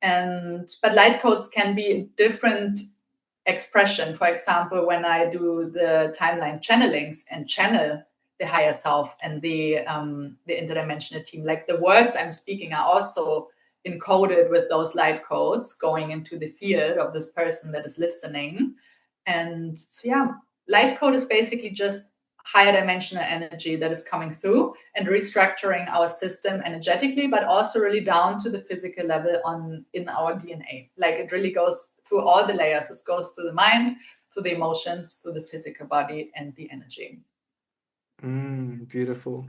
And but light codes can be different expression. For example, when I do the timeline channelings and channel the higher self and the interdimensional team, like the words I'm speaking are also encoded with those light codes going into the field of this person that is listening. And so, yeah, light code is basically just higher dimensional energy that is coming through and restructuring our system energetically, but also really down to the physical level on in our DNA. Like it really goes through all the layers. It goes through the mind, through the emotions, through the physical body and the energy. Beautiful.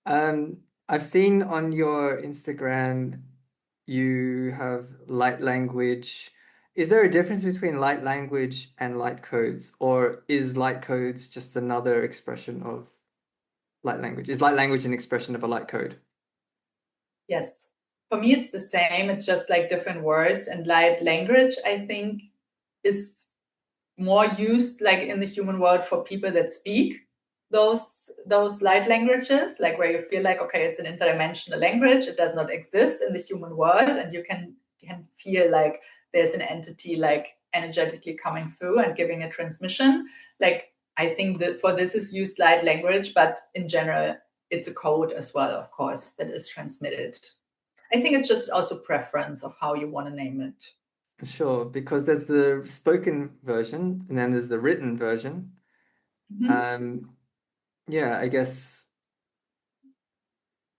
I've seen on your Instagram you have light language. Is there a difference between light language and light codes, or is light codes just another expression of light language? Is light language an expression of a light code? Yes. For me, it's the same. It's just like different words, and light language, I think, is more used like in the human world for people that speak those light languages, like where you feel like okay, it's an interdimensional language, it does not exist in the human world, and you can feel like there's an entity like energetically coming through and giving a transmission. Like I think that for this is used light language, but in general it's a code as well, of course, that is transmitted. I think it's just also preference of how you want to name it. Sure, because there's the spoken version and then there's the written version. Mhm. Um, yeah, I guess,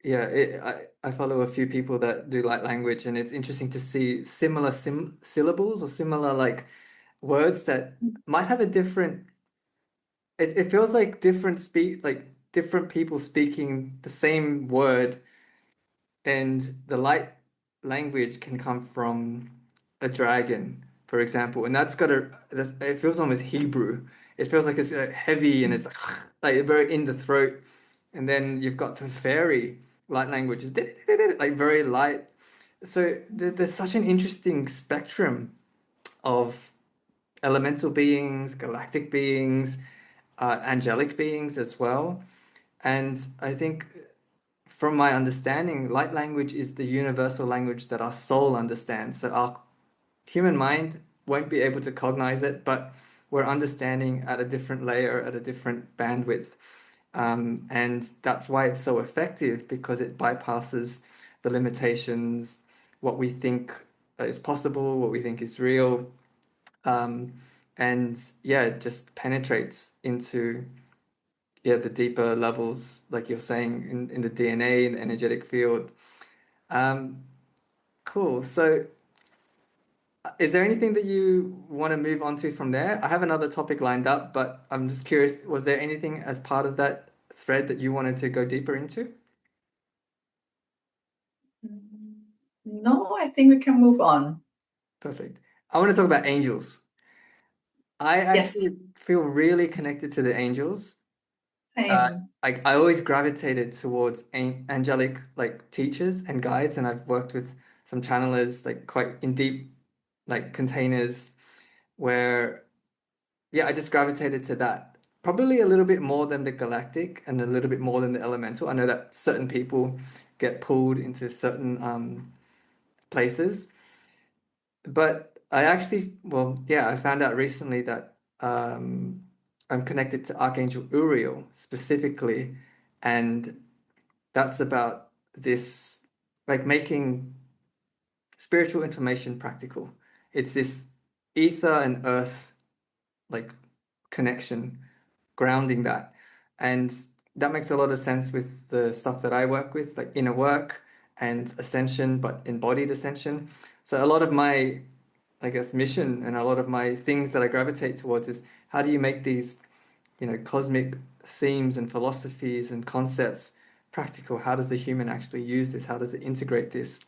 yeah, I follow a few people that do light language, and it's interesting to see similar syllables or similar like words that might have a different, it feels like different people speaking the same word, and the light language can come from a dragon, for example, and it feels almost Hebrew. It feels like it's heavy and it's like very in the throat. And then you've got the fairy light languages, like very light. So there's such an interesting spectrum of elemental beings, galactic beings, angelic beings as well. And I think from my understanding, light language is the universal language that our soul understands. So our human mind won't be able to cognize it, but we're understanding at a different layer, at a different bandwidth. And that's why it's so effective because it bypasses the limitations, what we think is possible, what we think is real. Um, and yeah, it just penetrates into the deeper levels, like you're saying, in the DNA, in the energetic field. Um, cool. So is there anything that you want to move on to from there? I have another topic lined up, but I'm just curious, was there anything as part of that thread that you wanted to go deeper into? No, I think we can move on. Perfect. I want to talk about angels. I Yes, actually feel really connected to the angels. same. I always gravitated towards angelic like teachers and guides, and I've worked with some channelers like quite in deep like containers where yeah, I just gravitated to that. Probably a little bit more than the galactic and a little bit more than the elemental. I know that certain people get pulled into certain places, but I actually, well, yeah, I found out recently that I'm connected to Archangel Uriel specifically, and that's about this, like making spiritual information practical. It's this ether and earth like connection, grounding that. And that makes a lot of sense with the stuff that I work with, like inner work and ascension, but embodied ascension. So a lot of my, I guess, mission and a lot of my things that I gravitate towards is how do you make these, cosmic themes and philosophies and concepts practical? How does the human actually use this? How does it integrate this?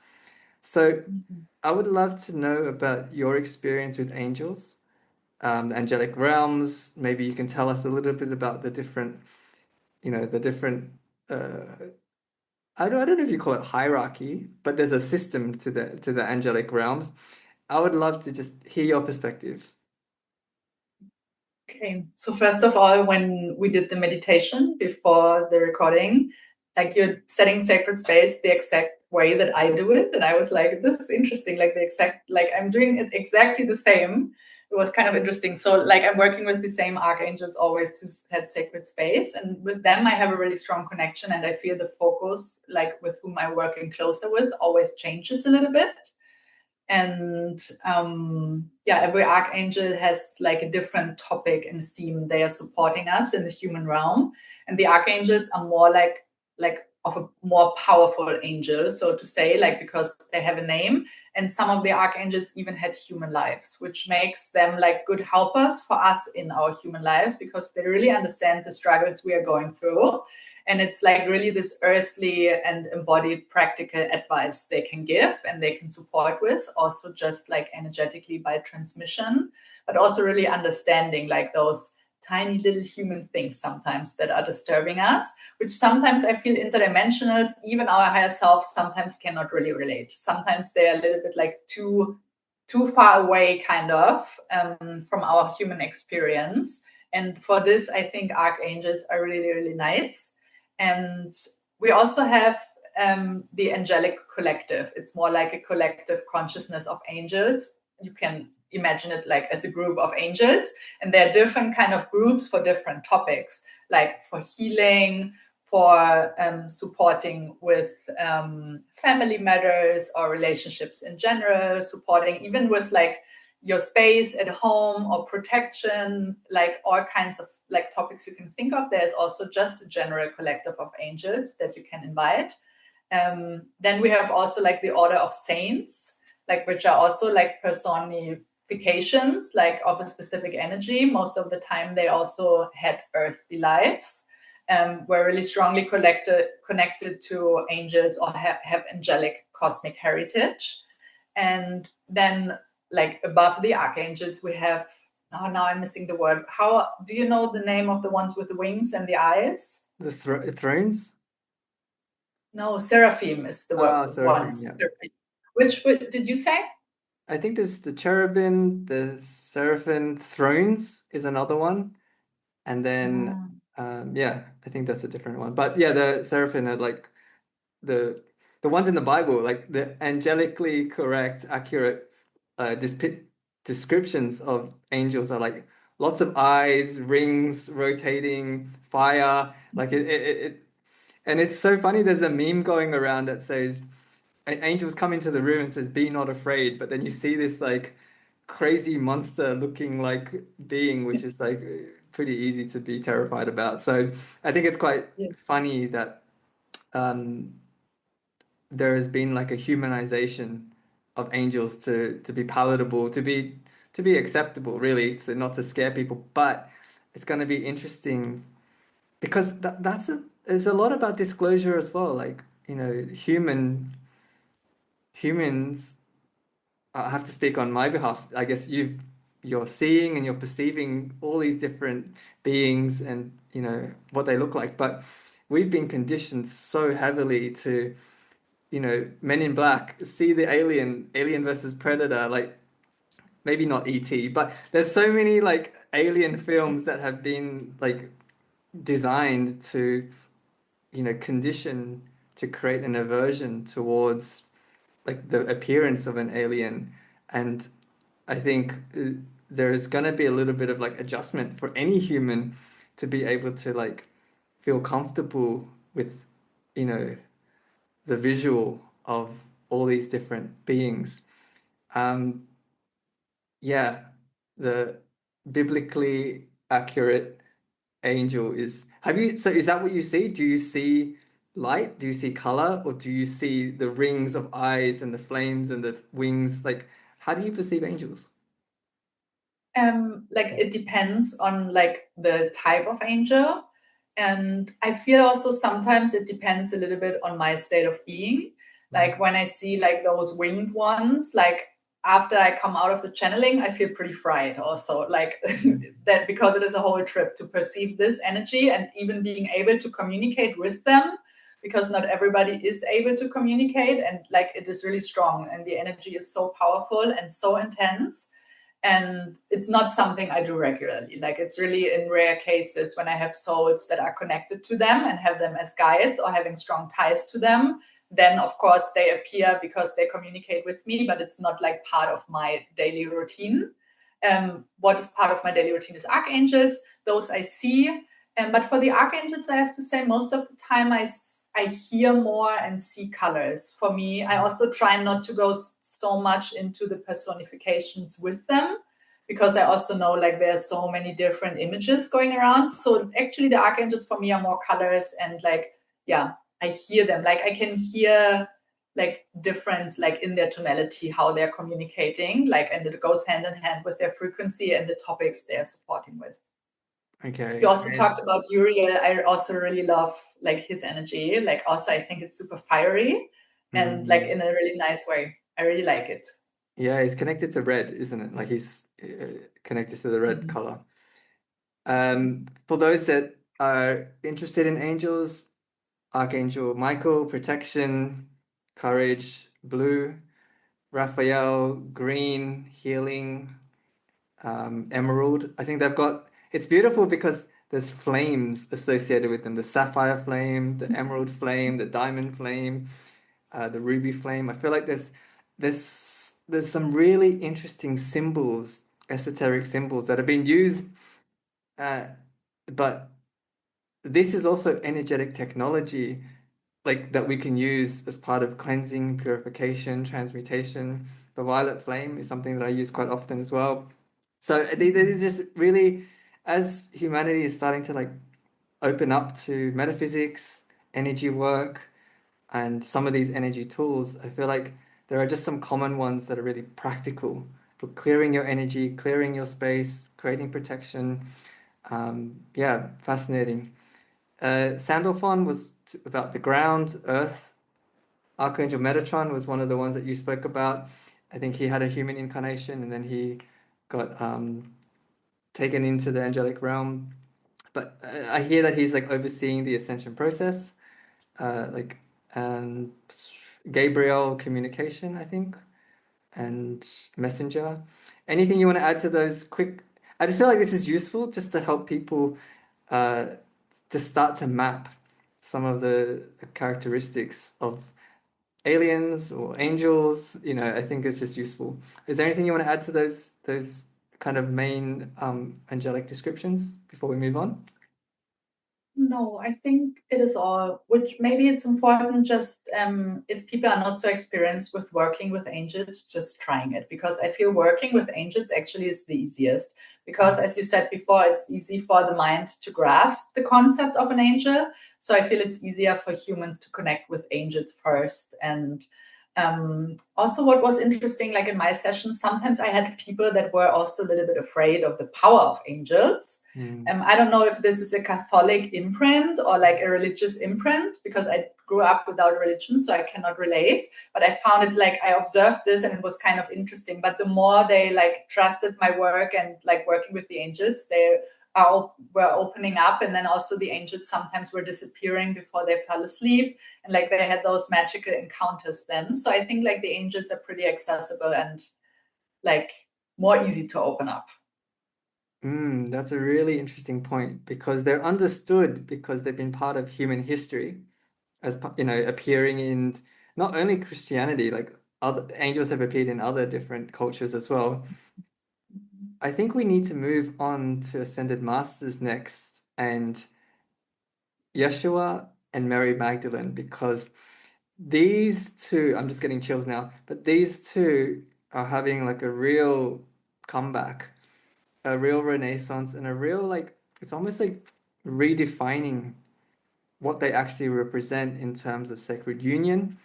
So Mhm. I would love to know about your experience with angels, the angelic realms. Maybe you can tell us a little bit about the different, the different, uh, I don't know if you call it hierarchy, but there's a system to the angelic realms. I would love to just hear your perspective. Okay, so first of all, when we did the meditation before the recording, like you're setting sacred space the exact way that I do it. And I was like, this is interesting, like the exact, like I'm doing it exactly the same. It was kind of interesting. So, like, I'm working with the same archangels always to set sacred space. And with them, I have a really strong connection. And I feel the focus, like, with whom I'm working closer with, always changes a little bit. And yeah, every archangel has like a different topic and theme they are supporting us in the human realm. And the archangels are more like of a more powerful angel, so to say, like because they have a name. And some of the archangels even had human lives, which makes them like good helpers for us in our human lives because they really understand the struggles we are going through. And it's like really this earthly and embodied practical advice they can give and they can support with, also just like energetically by transmission, but also really understanding like those tiny little human things sometimes that are disturbing us, which sometimes I feel interdimensionals, even our higher self, sometimes cannot really relate. Sometimes they're a little bit like too far away, kind of, from our human experience. And for this, I think archangels are really, really nice. And we also have the angelic collective. It's more like a collective consciousness of angels. You can imagine it like as a group of angels, and there are different kind of groups for different topics, like for healing, for supporting with family matters or relationships in general, supporting even with like your space at home or protection, like all kinds of like topics you can think of. There's also just a general collective of angels that you can invite. Then we have also like the order of saints, like which are also like personifications, like of a specific energy. Most of the time, they also had earthly lives. Were really strongly connected to angels or have angelic cosmic heritage. And then, like above the archangels, we have. Oh, now I'm missing the word. How do you know the name of the ones with the wings and the eyes? The thrones? No, seraphim is the Ah, one. seraphim, yeah. Seraphim. Which did you say? I think there's the cherubim, the seraphim thrones is another one. And then, Mm. yeah, I think that's a different one. But yeah, the seraphim are like the the ones in the Bible, like the angelically correct, accurate descriptions of angels are like lots of eyes, rings, rotating, fire. Like and it's so funny. There's a meme going around that says angels come into the room and says, "Be not afraid," but then you see this like crazy monster looking like being, which is like pretty easy to be terrified about. So I think it's quite Yeah. funny that um, there has been like a humanization of angels to be palatable, to be acceptable, really, to not to scare people. But it's going to be interesting because that's there's a lot about disclosure as well. Like, humans, I have to speak on my behalf. I guess you're seeing and you're perceiving all these different beings and what they look like, but we've been conditioned so heavily to Men in Black, see the Alien versus Predator, like maybe not E.T., but there's so many like alien films that have been like designed to, condition to create an aversion towards like the appearance of an alien. And I think there's gonna be a little bit of like adjustment for any human to be able to like feel comfortable with, you know, the visual of all these different beings. Um, yeah, the biblically accurate angel is. So is that what you see? Do you see light? Do you see color? Or do you see the rings of eyes and the flames and the wings? Like, how do you perceive angels? Like it depends on like the type of angel. And I feel also sometimes it depends a little bit on my state of being. Like when I see like those winged ones, like after I come out of the channeling, I feel pretty fried also. Like that, because it is a whole trip to perceive this energy and even being able to communicate with them, because not everybody is able to communicate, and like it is really strong and the energy is so powerful and so intense. And it's not something I do regularly. Like it's really in rare cases when I have souls that are connected to them and have them as guides or having strong ties to them. Then of course they appear because they communicate with me, but it's not like part of my daily routine. What is part of my daily routine is archangels. Those I see. But for the archangels, I have to say most of the time I hear more and see colors. For me, I also try not to go so much into the personifications with them, because I also know like there's so many different images going around. So actually the archangels for me are more colors, and like, yeah, I hear them. Like I can hear like difference like in their tonality, how they're communicating, like, and it goes hand in hand with their frequency and the topics they're supporting with. You Okay. also talked about Uriel. I also really love like his energy. Like also I think it's super fiery and like Mm. in a really nice way. I really like it. Yeah, he's connected to red, isn't it? Like he's connected to the red Mhm. color. For those that are interested in angels, Archangel Michael, protection, courage, blue, Raphael, green, healing, emerald. I think they've got, it's beautiful because there's flames associated with them, the sapphire flame, the emerald flame, the diamond flame, the ruby flame. I feel like there's some really interesting symbols, esoteric symbols that have been used, uh, but this is also energetic technology like that we can use as part of cleansing, purification, transmutation. The violet flame is something that I use quite often as well. So these just really, as humanity is starting to like open up to metaphysics, energy work, and some of these energy tools, I feel like there are just some common ones that are really practical for clearing your energy, clearing your space, creating protection. Yeah, fascinating. Sandalphon was about the ground, earth. Archangel Metatron was one of the ones that you spoke about. I think he had a human incarnation and then he got taken into the angelic realm. But I hear that he's like overseeing the ascension process, like and Gabriel communication, I think, and messenger. Anything you want to add to those quick? I just feel like this is useful just to help people uh, to start to map some of the characteristics of aliens or angels, I think it's just useful. Is there anything you want to add to those kind of main angelic descriptions before we move on? No, I think it is all, which maybe it's important just if people are not so experienced with working with angels, just trying it, because I feel working with angels actually is the easiest. Because as you said before, it's easy for the mind to grasp the concept of an angel. So I feel it's easier for humans to connect with angels first. And also, what was interesting, like in my sessions, sometimes I had people that were also a little bit afraid of the power of angels. I don't know if this is a Catholic imprint or like a religious imprint, because I grew up without a religion, so I cannot relate. But I found it, like, I observed this and it was kind of interesting. But the more they like trusted my work and like working with the angels, they were opening up. And then also the angels sometimes were disappearing before they fell asleep. And like they had those magical encounters then. So I think like the angels are pretty accessible and like more easy to open up. That's a really interesting point because they're understood because they've been part of human history as appearing in not only Christianity, like other angels have appeared in other different cultures as well. I think we need to move on to Ascended Masters next and Yeshua and Mary Magdalene because these two, I'm just getting chills now, but these two are having like a real comeback, a real renaissance, and a real like it's almost like redefining what they actually represent in terms of sacred union,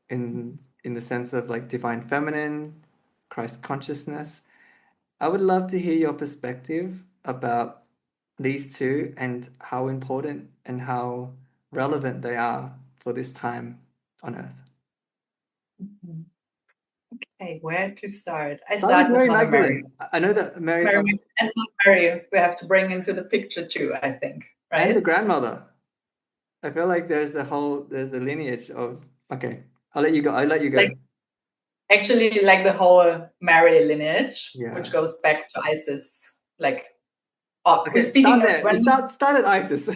in the sense of like divine feminine, Christ consciousness. I would love to hear your perspective about these two and how important and how relevant they are for this time on Earth. Okay, where to start? I Start with start with Mary Mother Mary. Magdalene. I know that Mary Mary has, and Mother Mary, we have to bring into the picture too, I think, and the right? grandmother. I feel like there's the lineage of, okay, I'll let you go. I'll let you Like go. actually, like the whole Mary lineage, which Yeah. goes back to Isis. Like, oh, we're Okay, speaking start of there. You when. start at ISIS.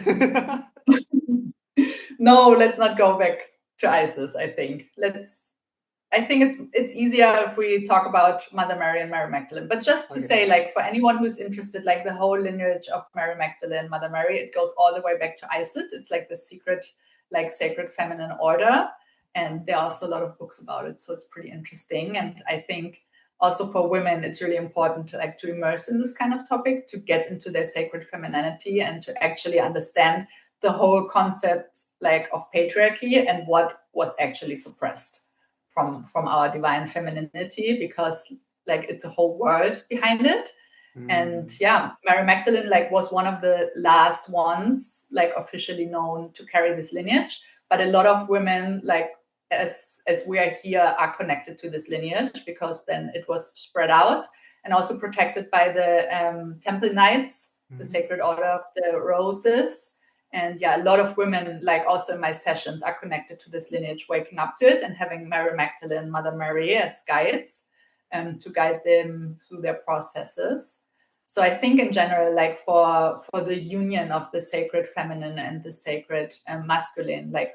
No, let's not go back to Isis. I think it's easier if we talk about Mother Mary and Mary Magdalene. But just to Okay. say, like for anyone who's interested, like the whole lineage of Mary Magdalene, Mother Mary, it goes all the way back to Isis. It's like the secret, like sacred feminine order, and there are also a lot of books about it. So it's pretty interesting. And I think also for women, it's really important to like to immerse in this kind of topic, to get into their sacred femininity and to actually understand the whole concept like of patriarchy and what was actually suppressed from our divine femininity, because like it's a whole world behind it. And Mm, yeah, Mary Magdalene like was one of the last ones like officially known to carry this lineage, but a lot of women like as we are here are connected to this lineage because then it was spread out and also protected by the temple knights, the mm, sacred order of the roses. And yeah, a lot of women, like also in my sessions, are connected to this lineage, waking up to it and having Mary Magdalene, Mother Mary as guides to guide them through their processes. So I think in general, like for the union of the sacred feminine and the sacred masculine, like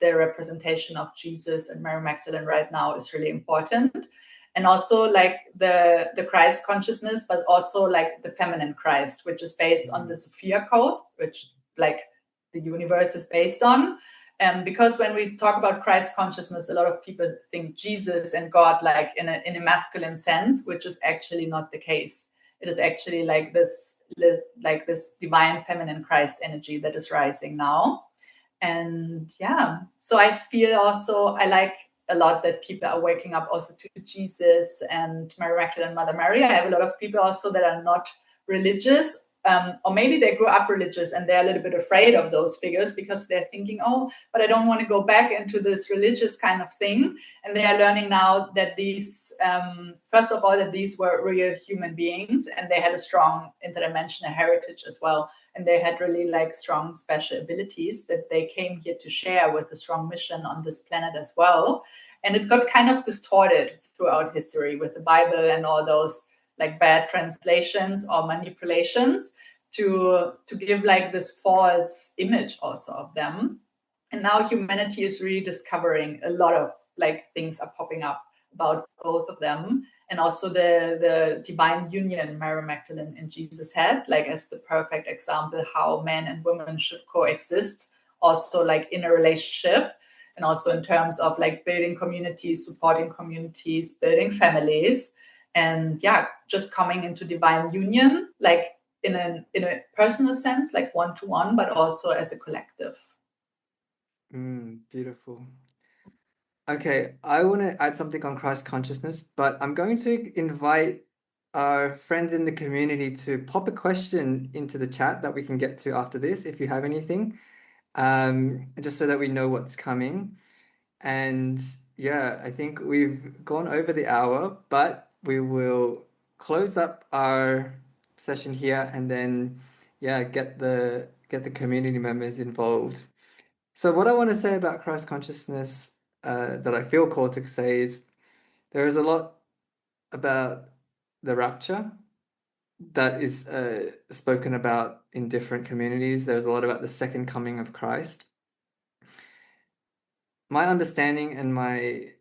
the representation of Jesus and Mary Magdalene right now is really important. And also like the Christ consciousness, but also like the feminine Christ, which is based on mm, the Sophia code, which like the universe is based on. Because when we talk about Christ consciousness, a lot of people think Jesus and God like in a masculine sense, which is actually not the case. It is actually like this divine feminine Christ energy that is rising now. And yeah, so I feel also I like a lot that people are waking up also to Jesus and Mary Magdalene and Mother Mary. I have a lot of people also that are not religious, or maybe they grew up religious and they're a little bit afraid of those figures because they're thinking, oh, but I don't want to go back into this religious kind of thing. And they are learning now that these, first of all, that these were real human beings and they had a strong interdimensional heritage as well. And they had really like strong special abilities that they came here to share with a strong mission on this planet as well. And it got kind of distorted throughout history with the Bible and all those like bad translations or manipulations. to give like this false image also of them. And now humanity is rediscovering a lot of like things are popping up about both of them, and also the divine union Mary Magdalene and Jesus had, like as the perfect example how men and women should coexist, also like in a relationship, and also in terms of like building communities, supporting communities, building families, and yeah, just coming into divine union, like in a personal sense, like one to one, but also as a collective. Beautiful. Okay, I want to add something on Christ consciousness, but I'm going to invite our friends in the community to pop a question into the chat that we can get to after this, if you have anything, just so that we know what's coming. And yeah, I think we've gone over the hour, but we will close up our session here and then yeah, get the community members involved. So what I want to say about Christ consciousness that I feel called to say is there is a lot about the rapture that is spoken about in different communities. There's a lot about the second coming of Christ. My understanding and I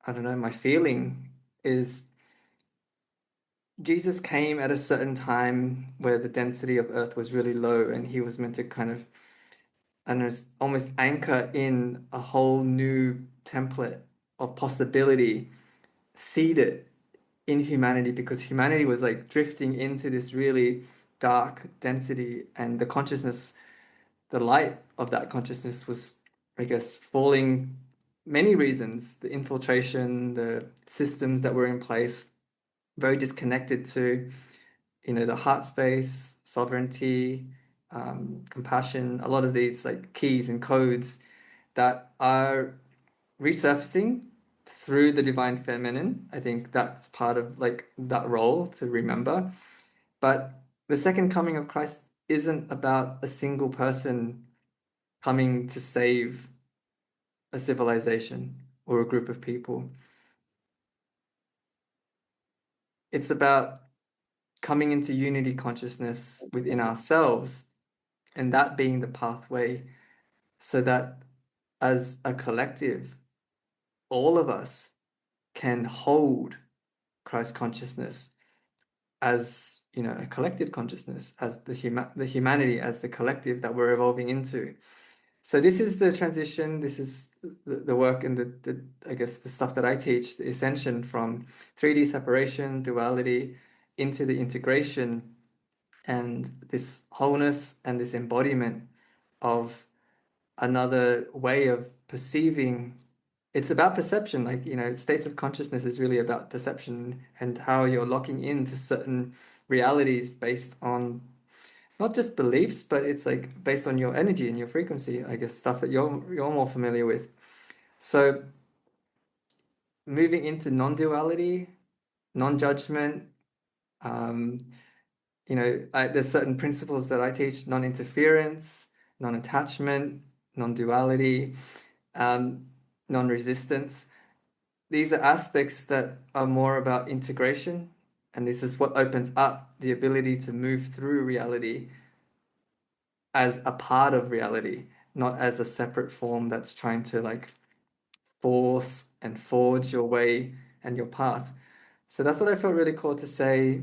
don't know, my feeling is Jesus came at a certain time where the density of earth was really low, and he was meant to kind of, I don't know, almost anchor in a whole new template of possibility seeded in humanity, because humanity was like drifting into this really dark density, and the consciousness, the light of that consciousness was, I guess, falling. Many reasons, the infiltration, the systems that were in place, very disconnected to, the heart space, sovereignty, compassion, a lot of these like keys and codes that are resurfacing through the divine feminine. I think that's part of like that role to remember. But the second coming of Christ isn't about a single person coming to save a civilization or a group of people. It's about coming into unity consciousness within ourselves, and that being the pathway, so that as a collective, all of us can hold Christ consciousness as, a collective consciousness, as the humanity, as the collective that we're evolving into. So this is the transition. This is the work and the I guess the stuff that I teach, the ascension from 3D separation, duality, into the integration and this wholeness and this embodiment of another way of perceiving. It's about perception, like, states of consciousness is really about perception and how you're locking into certain realities based on not just beliefs, but it's like based on your energy and your frequency, I guess, stuff that you're more familiar with. So moving into non-duality, non-judgment, um, there's certain principles that I teach: non-interference, non-attachment, non-duality, um, non-resistance. These are aspects that are more about integration, and this is what opens up the ability to move through reality as a part of reality, not as a separate form that's trying to like force and forge your way and your path. So that's what I felt really called to say.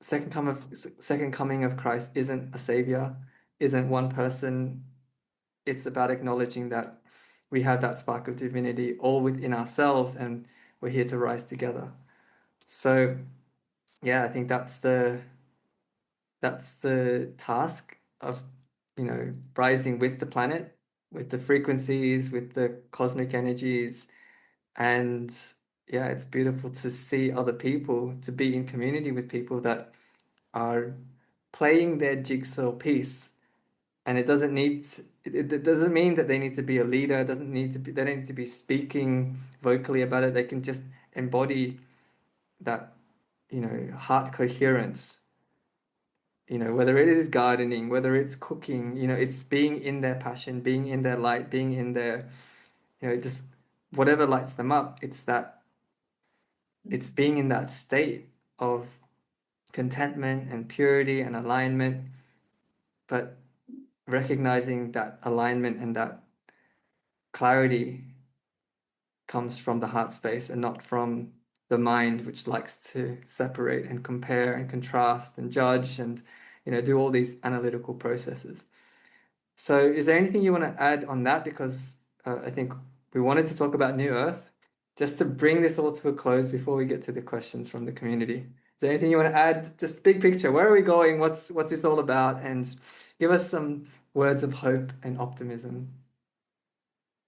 Second coming of Christ isn't a savior, isn't one person. It's about acknowledging that we have that spark of divinity all within ourselves, and we're here to rise together. So yeah, I think that's the task of, rising with the planet, with the frequencies, with the cosmic energies. And yeah, it's beautiful to see other people, to be in community with people that are playing their jigsaw piece. And it doesn't need it doesn't mean that they need to be a leader. It doesn't need to be they don't need to be speaking vocally about it. They can just embody that, heart coherence, whether it is gardening, whether it's cooking, it's being in their passion, being in their light, being in their, just whatever lights them up. It's being in that state of contentment and purity and alignment, but recognizing that alignment and that clarity comes from the heart space and not from the mind, which likes to separate and compare and contrast and judge and, do all these analytical processes. So is there anything you want to add on that? Because I think we wanted to talk about New Earth, just to bring this all to a close before we get to the questions from the community. Is there anything you want to add? Just big picture, where are we going? What's this all about? And give us some words of hope and optimism.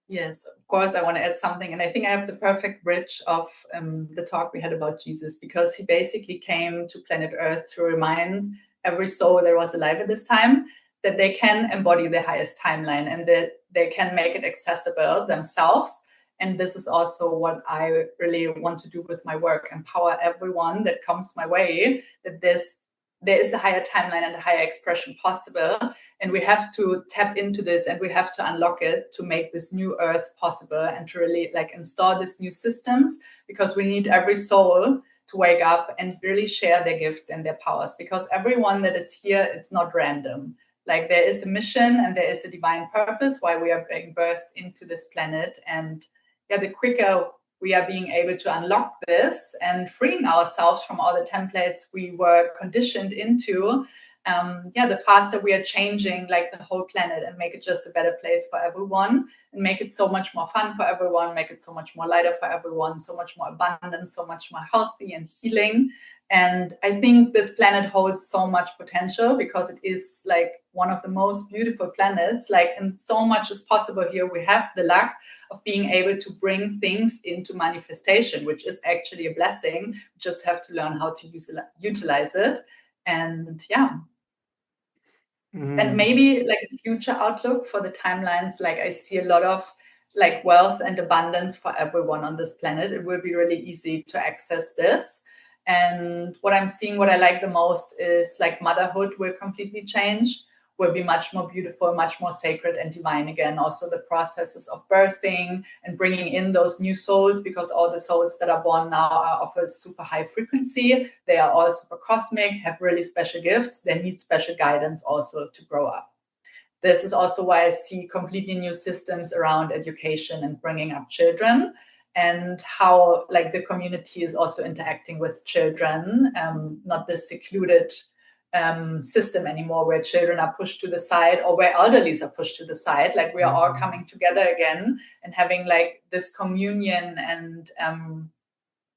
Yes, of course, I want to add something. And I think I have the perfect bridge of the talk we had about Jesus, because he basically came to planet Earth to remind every soul that was alive at this time that they can embody the highest timeline and that they can make it accessible themselves. And this is also what I really want to do with my work: empower everyone that comes my way, that there is a higher timeline and a higher expression possible. And we have to tap into this and we have to unlock it to make this new earth possible and to really install these new systems, because we need every soul to wake up and really share their gifts and their powers, because everyone that is here, it's not random. There is a mission and there is a divine purpose why we are being birthed into this planet. And the quicker we are being able to unlock this and freeing ourselves from all the templates we were conditioned into, the faster we are changing the whole planet and make it just a better place for everyone, and make it so much more fun for everyone, make it so much more lighter for everyone, so much more abundant, so much more healthy and healing. And I think this planet holds so much potential, because it is one of the most beautiful planets, and so much is possible here. We have the luck of being able to bring things into manifestation, which is actually a blessing. We just have to learn how to utilize it. And and maybe a future outlook for the timelines. I see a lot of wealth and abundance for everyone on this planet. It will be really easy to access this. And what I'm seeing, what I like the most is motherhood will completely change, will be much more beautiful, much more sacred and divine again. Also the processes of birthing and bringing in those new souls, because all the souls that are born now are of a super high frequency. They are all super cosmic, have really special gifts. They need special guidance also to grow up. This is also why I see completely new systems around education and bringing up children, and how the community is also interacting with children, not this secluded system anymore where children are pushed to the side or where elderlies are pushed to the side. We are all coming together again and having this communion and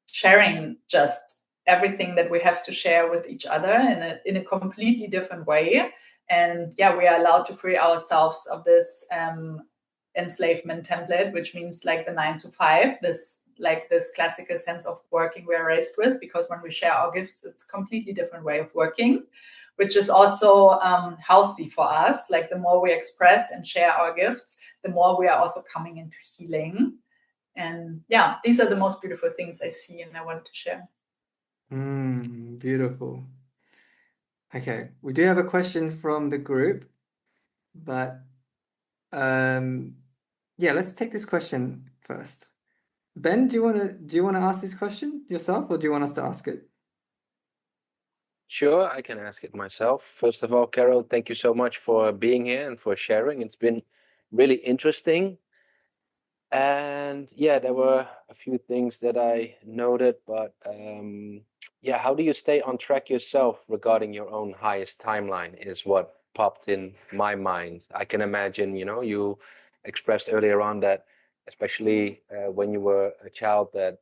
sharing just everything that we have to share with each other in a completely different way. And we are allowed to free ourselves of this enslavement template, which means the 9 to 5, this classical sense of working we are raised with, because when we share our gifts, it's a completely different way of working, which is also healthy for us. The more we express and share our gifts, the more we are also coming into healing. And these are the most beautiful things I see and I want to share. Beautiful. Okay, we do have a question from the group, but let's take this question first. Ben, do you want to ask this question yourself, or do you want us to ask it? Sure, I can ask it myself. First of all, Caro, thank you so much for being here and for sharing. It's been really interesting. And there were a few things that I noted, but how do you stay on track yourself regarding your own highest timeline is what popped in my mind. I can imagine, you expressed earlier on that, especially when you were a child, that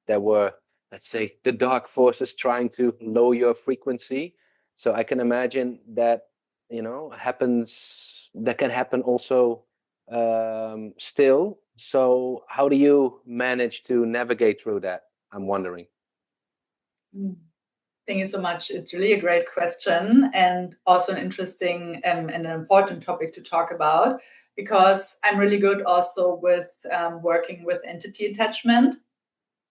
there were, let's say, the dark forces trying to lower your frequency. So I can imagine that, that can happen also still. So how do you manage to navigate through that? I'm wondering. Thank you so much. It's really a great question, and also an interesting and an important topic to talk about, because I'm really good also with working with entity attachment.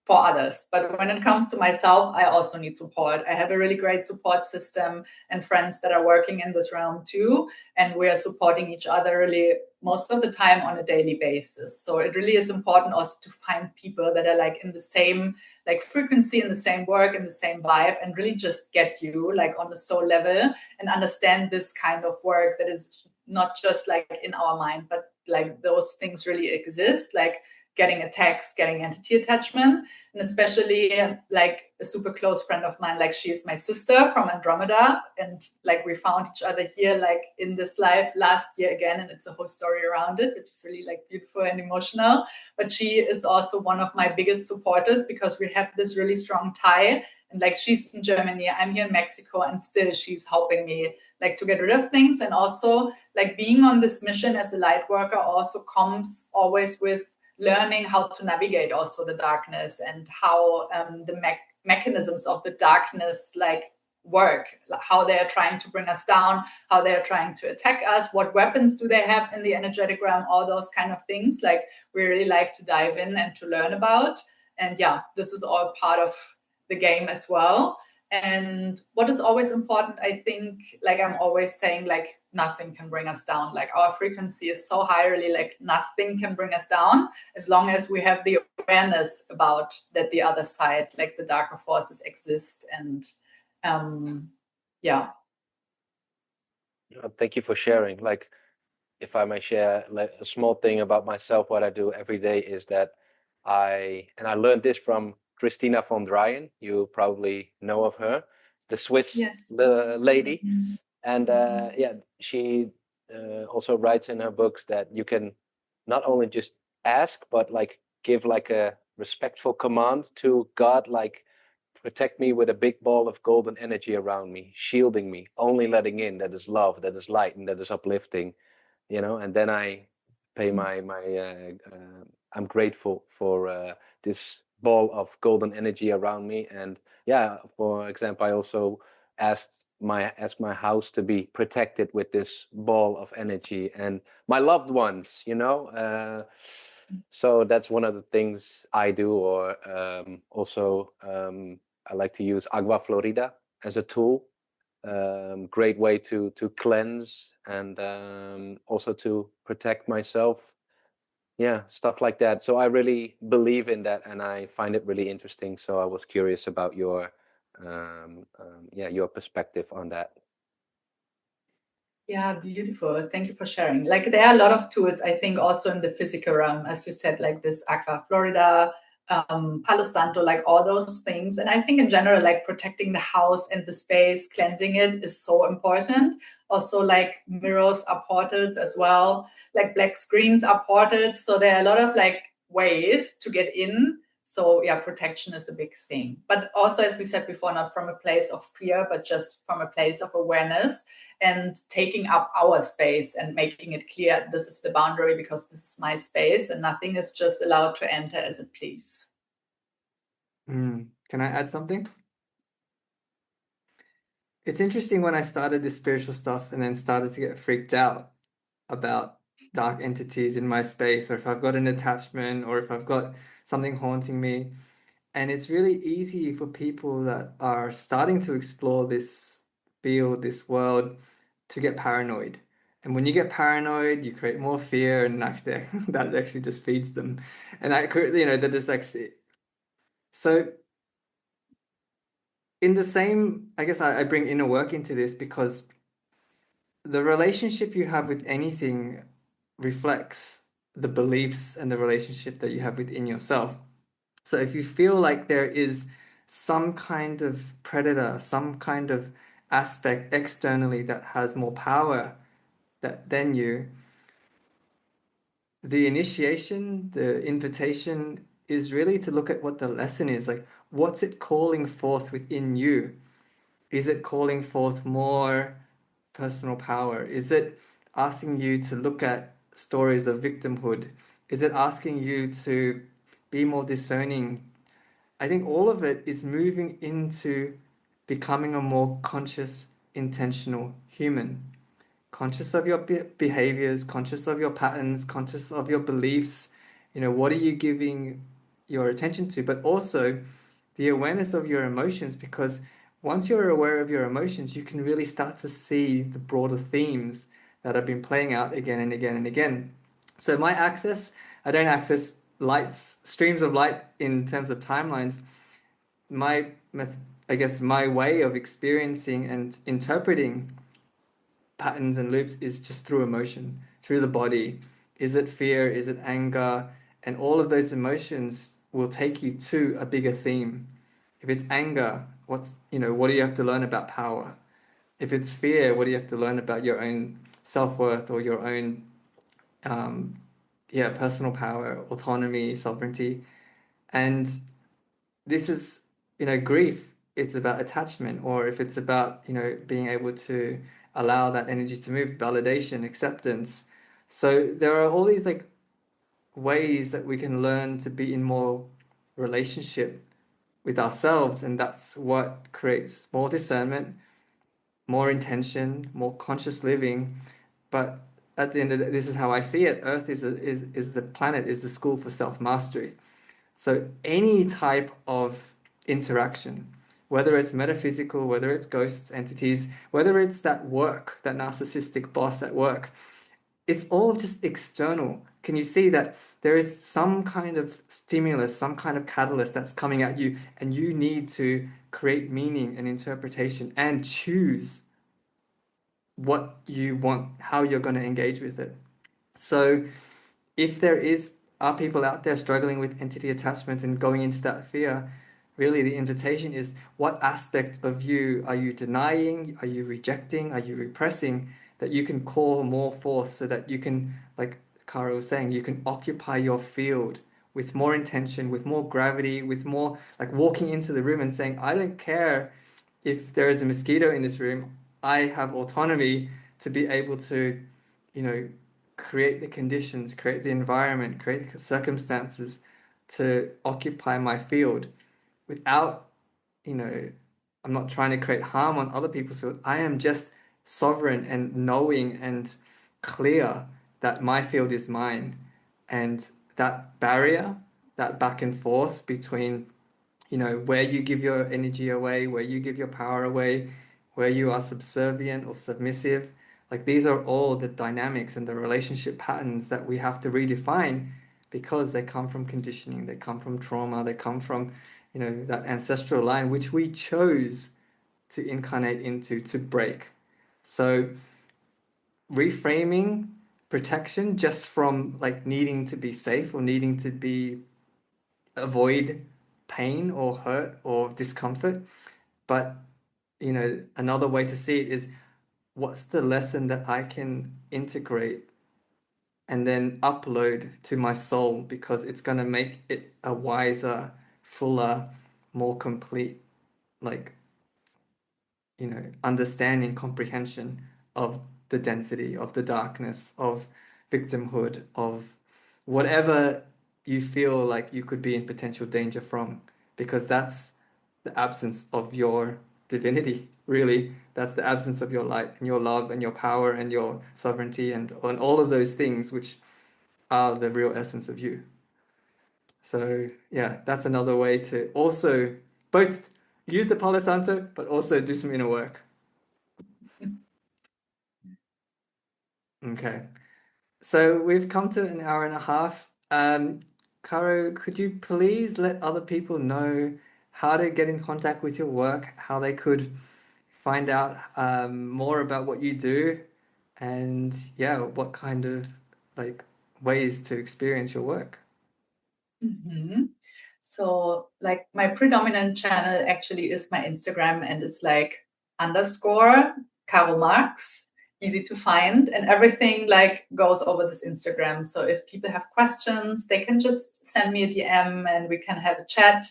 for others. But when it comes to myself, I also need support. I have a really great support system and friends that are working in this realm too. And we are supporting each other really most of the time on a daily basis. So it really is important also to find people that are like in the same like frequency, in the same work, in the same vibe, and really just get you like on the soul level and understand this kind of work that is not just like in our mind, but like those things really exist, like getting a text, getting entity attachment. And especially like a super close friend of mine, like she's my sister from Andromeda. And like we found each other here, like in this life last year again. And it's a whole story around it, which is really like beautiful and emotional. But she is also one of my biggest supporters because we have this really strong tie. And like she's in Germany, I'm here in Mexico, and still she's helping me like to get rid of things. And also like being on this mission as a light worker also comes always with learning how to navigate also the darkness and how the mechanisms of the darkness like work, how they are trying to bring us down, how they are trying to attack us, what weapons do they have in the energetic realm, all those kind of things like we really like to dive in and to learn about. And yeah, this is all part of the game as well. And what is always important, I think, like I'm always saying, like nothing can bring us down. Like our frequency is so high, really, like nothing can bring us down as long as we have the awareness about that the other side, like the darker forces exist. And yeah. Thank you for sharing. Like, if I may share like a small thing about myself, what I do every day is that I learned this from Christina von Dreyen. You probably know of her, the Swiss Yes. lady. And yeah, she also writes in her books that you can not only just ask, but like give like a respectful command to God, like protect me with a big ball of golden energy around me, shielding me, only letting in that is love, that is light, and that is uplifting, you know. And then I pay I'm grateful for this ball of golden energy around me. And yeah, for example, I also asked my house to be protected with this ball of energy and my loved ones, you know. So that's one of the things I do. Or also I like to use agua florida as a tool. Great way to cleanse and also to protect myself. Yeah, stuff like that. So I really believe in that, and I find it really interesting. So I was curious about yeah, your perspective on that. Yeah, beautiful. Thank you for sharing. Like there are a lot of tools, I think, also in the physical realm, as you said, like this Aqua Florida, Palo Santo, like all those things. And I think in general, like protecting the house and the space, cleansing it is so important. Also, like mirrors are portals as well. Like black screens are portals. So there are a lot of like ways to get in. So yeah, protection is a big thing. But also, as we said before, not from a place of fear, but just from a place of awareness and taking up our space and making it clear this is the boundary because this is my space and nothing is just allowed to enter as it please. Can I add something? It's interesting when I started this spiritual stuff and then started to get freaked out about dark entities in my space, or if I've got an attachment, or if I've got something haunting me. And it's really easy for people that are starting to explore this field, this world, to get paranoid. And when you get paranoid, you create more fear, and actually that actually just feeds them. And that, you know, that is actually so. In the same, I guess I bring inner work into this because the relationship you have with anything reflects the beliefs and the relationship that you have within yourself. So if you feel like there is some kind of predator, some kind of aspect externally that has more power than you, the initiation, the invitation is really to look at what the lesson is. Like, what's it calling forth within you? Is it calling forth more personal power? Is it asking you to look at stories of victimhood? Is it asking you to be more discerning? I think all of it is moving into becoming a more conscious, intentional human. Conscious of your behaviors, conscious of your patterns, conscious of your beliefs. You know, what are you giving? your attention to, but also the awareness of your emotions, because once you're aware of your emotions, you can really start to see the broader themes that have been playing out again and again and again. So I don't access streams of light in terms of timelines. My, I guess my way of experiencing and interpreting patterns and loops is just through emotion, through the body. Is it fear? Is it anger? And all of those emotions will take you to a bigger theme. If it's anger, what do you have to learn about power? If it's fear, what do you have to learn about your own self-worth or your own, um, personal power, autonomy, sovereignty? And this is, grief, it's about attachment, or if it's about, being able to allow that energy to move, validation, acceptance. So there are all these like ways that we can learn to be in more relationship with ourselves, and that's what creates more discernment, more intention, more conscious living. But at the end of this is how I see it. Earth is the planet, is the school for self-mastery. So any type of interaction, whether it's metaphysical, whether it's ghosts, entities, whether it's that work, that narcissistic boss at work, it's all just external. Can you see that there is some kind of stimulus, some kind of catalyst that's coming at you, and you need to create meaning and interpretation and choose what you want, how you're going to engage with it. So if are people out there struggling with entity attachments and going into that fear, really the invitation is, what aspect of you are you denying? Are you rejecting? Are you repressing, that you can call more forth so that you can, like Caro was saying, you can occupy your field with more intention, with more gravity, with more like walking into the room and saying, I don't care if there is a mosquito in this room, I have autonomy to be able to, you know, create the conditions, create the environment, create the circumstances to occupy my field without, I'm not trying to create harm on other people's field. I am just sovereign and knowing and clear that my field is mine. And that barrier, that back and forth between, where you give your energy away, where you give your power away, where you are subservient or submissive. Like these are all the dynamics and the relationship patterns that we have to redefine, because they come from conditioning, they come from trauma, they come from, that ancestral line, which we chose to incarnate into, to break. So reframing protection just from like needing to be safe or needing to be avoid pain or hurt or discomfort. But, another way to see it is, what's the lesson that I can integrate and then upload to my soul, because it's going to make it a wiser, fuller, more complete, like, understanding, comprehension of the density, of the darkness, of victimhood, of whatever you feel like you could be in potential danger from, because that's the absence of your divinity, really. That's the absence of your light and your love and your power and your sovereignty and all of those things which are the real essence of you. So yeah, that's another way to also both use the Palo Santo, but also do some inner work. Okay. So we've come to an hour and a half. Caro, could you please let other people know how to get in contact with your work, how they could find out more about what you do, and yeah, what kind of like ways to experience your work? Mm-hmm. So like my predominant channel actually is my Instagram, and it's like underscore Caro Marx, easy to find, and everything like goes over this Instagram. So if people have questions, they can just send me a DM and we can have a chat.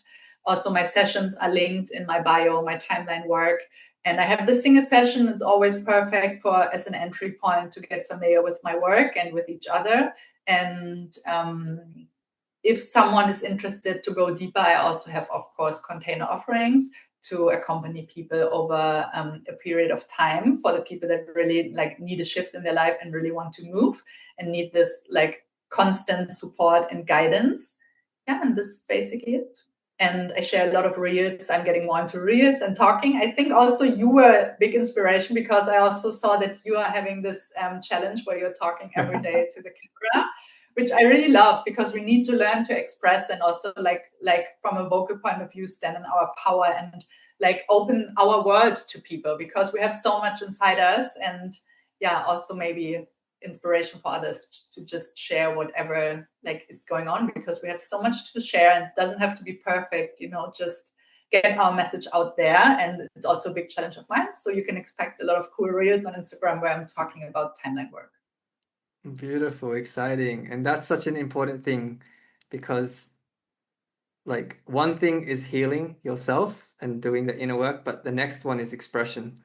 Also, my sessions are linked in my bio, my timeline work. And I have the singer session. It's always perfect for as an entry point to get familiar with my work and with each other. And if someone is interested to go deeper, I also have, of course, container offerings to accompany people over a period of time for the people that really like need a shift in their life and really want to move and need this like constant support and guidance. yeah, and this is basically it. And I share a lot of reels. I'm getting more into reels and talking. I think also you were a big inspiration because I also saw that you are having this challenge where you're talking every day to the camera, which I really love because we need to learn to express and also like from a vocal point of view, stand in our power and like open our world to people because we have so much inside us. And yeah, also maybe inspiration for others to just share whatever like is going on because we have so much to share and it doesn't have to be perfect, just get our message out there. And it's also a big challenge of mine, so you can expect a lot of cool reels on Instagram where I'm talking about timeline work. Beautiful, exciting. And that's such an important thing because like one thing is healing yourself and doing the inner work, but the next one is expression,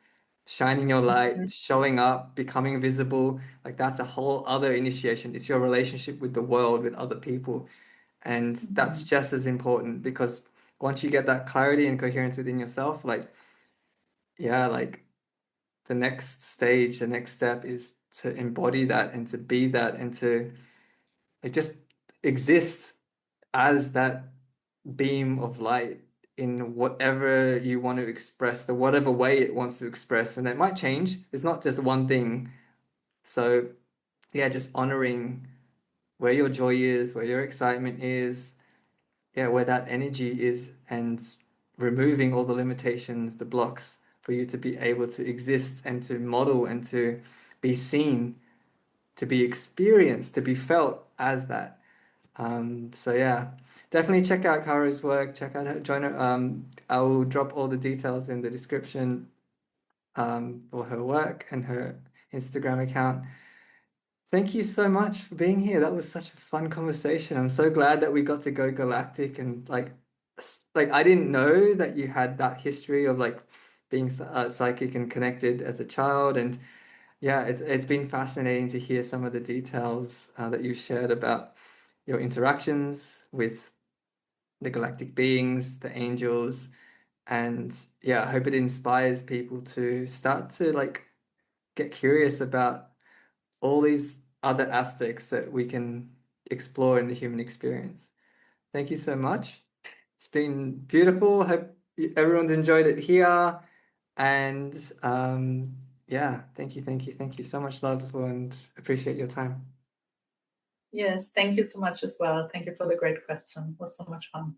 shining your light, showing up, becoming visible. Like that's a whole other initiation. It's your relationship with the world, with other people. And that's just as important because once you get that clarity and coherence within yourself, like, yeah, like the next stage, the next step is to embody that and to be that and to like just exist as that beam of light in whatever you want to express, the whatever way it wants to express. And it might change. It's not just one thing. So yeah, just honoring where your joy is, where your excitement is, yeah, where that energy is, and removing all the limitations, the blocks for you to be able to exist and to model and to be seen, to be experienced, to be felt as that. So yeah, definitely check out Caro's work. Check out her, join her. I will drop all the details in the description for her work and her Instagram account. Thank you so much for being here. That was such a fun conversation. I'm so glad that we got to go galactic and like I didn't know that you had that history of like being psychic and connected as a child. And yeah, it's been fascinating to hear some of the details that you shared about your interactions with the galactic beings, the angels, and yeah, I hope it inspires people to start to like get curious about all these other aspects that we can explore in the human experience. Thank you so much. It's been beautiful. Hope everyone's enjoyed it here. And yeah, thank you so much, love, and appreciate your time. Yes, thank you so much as well. Thank you for the great question. It was so much fun.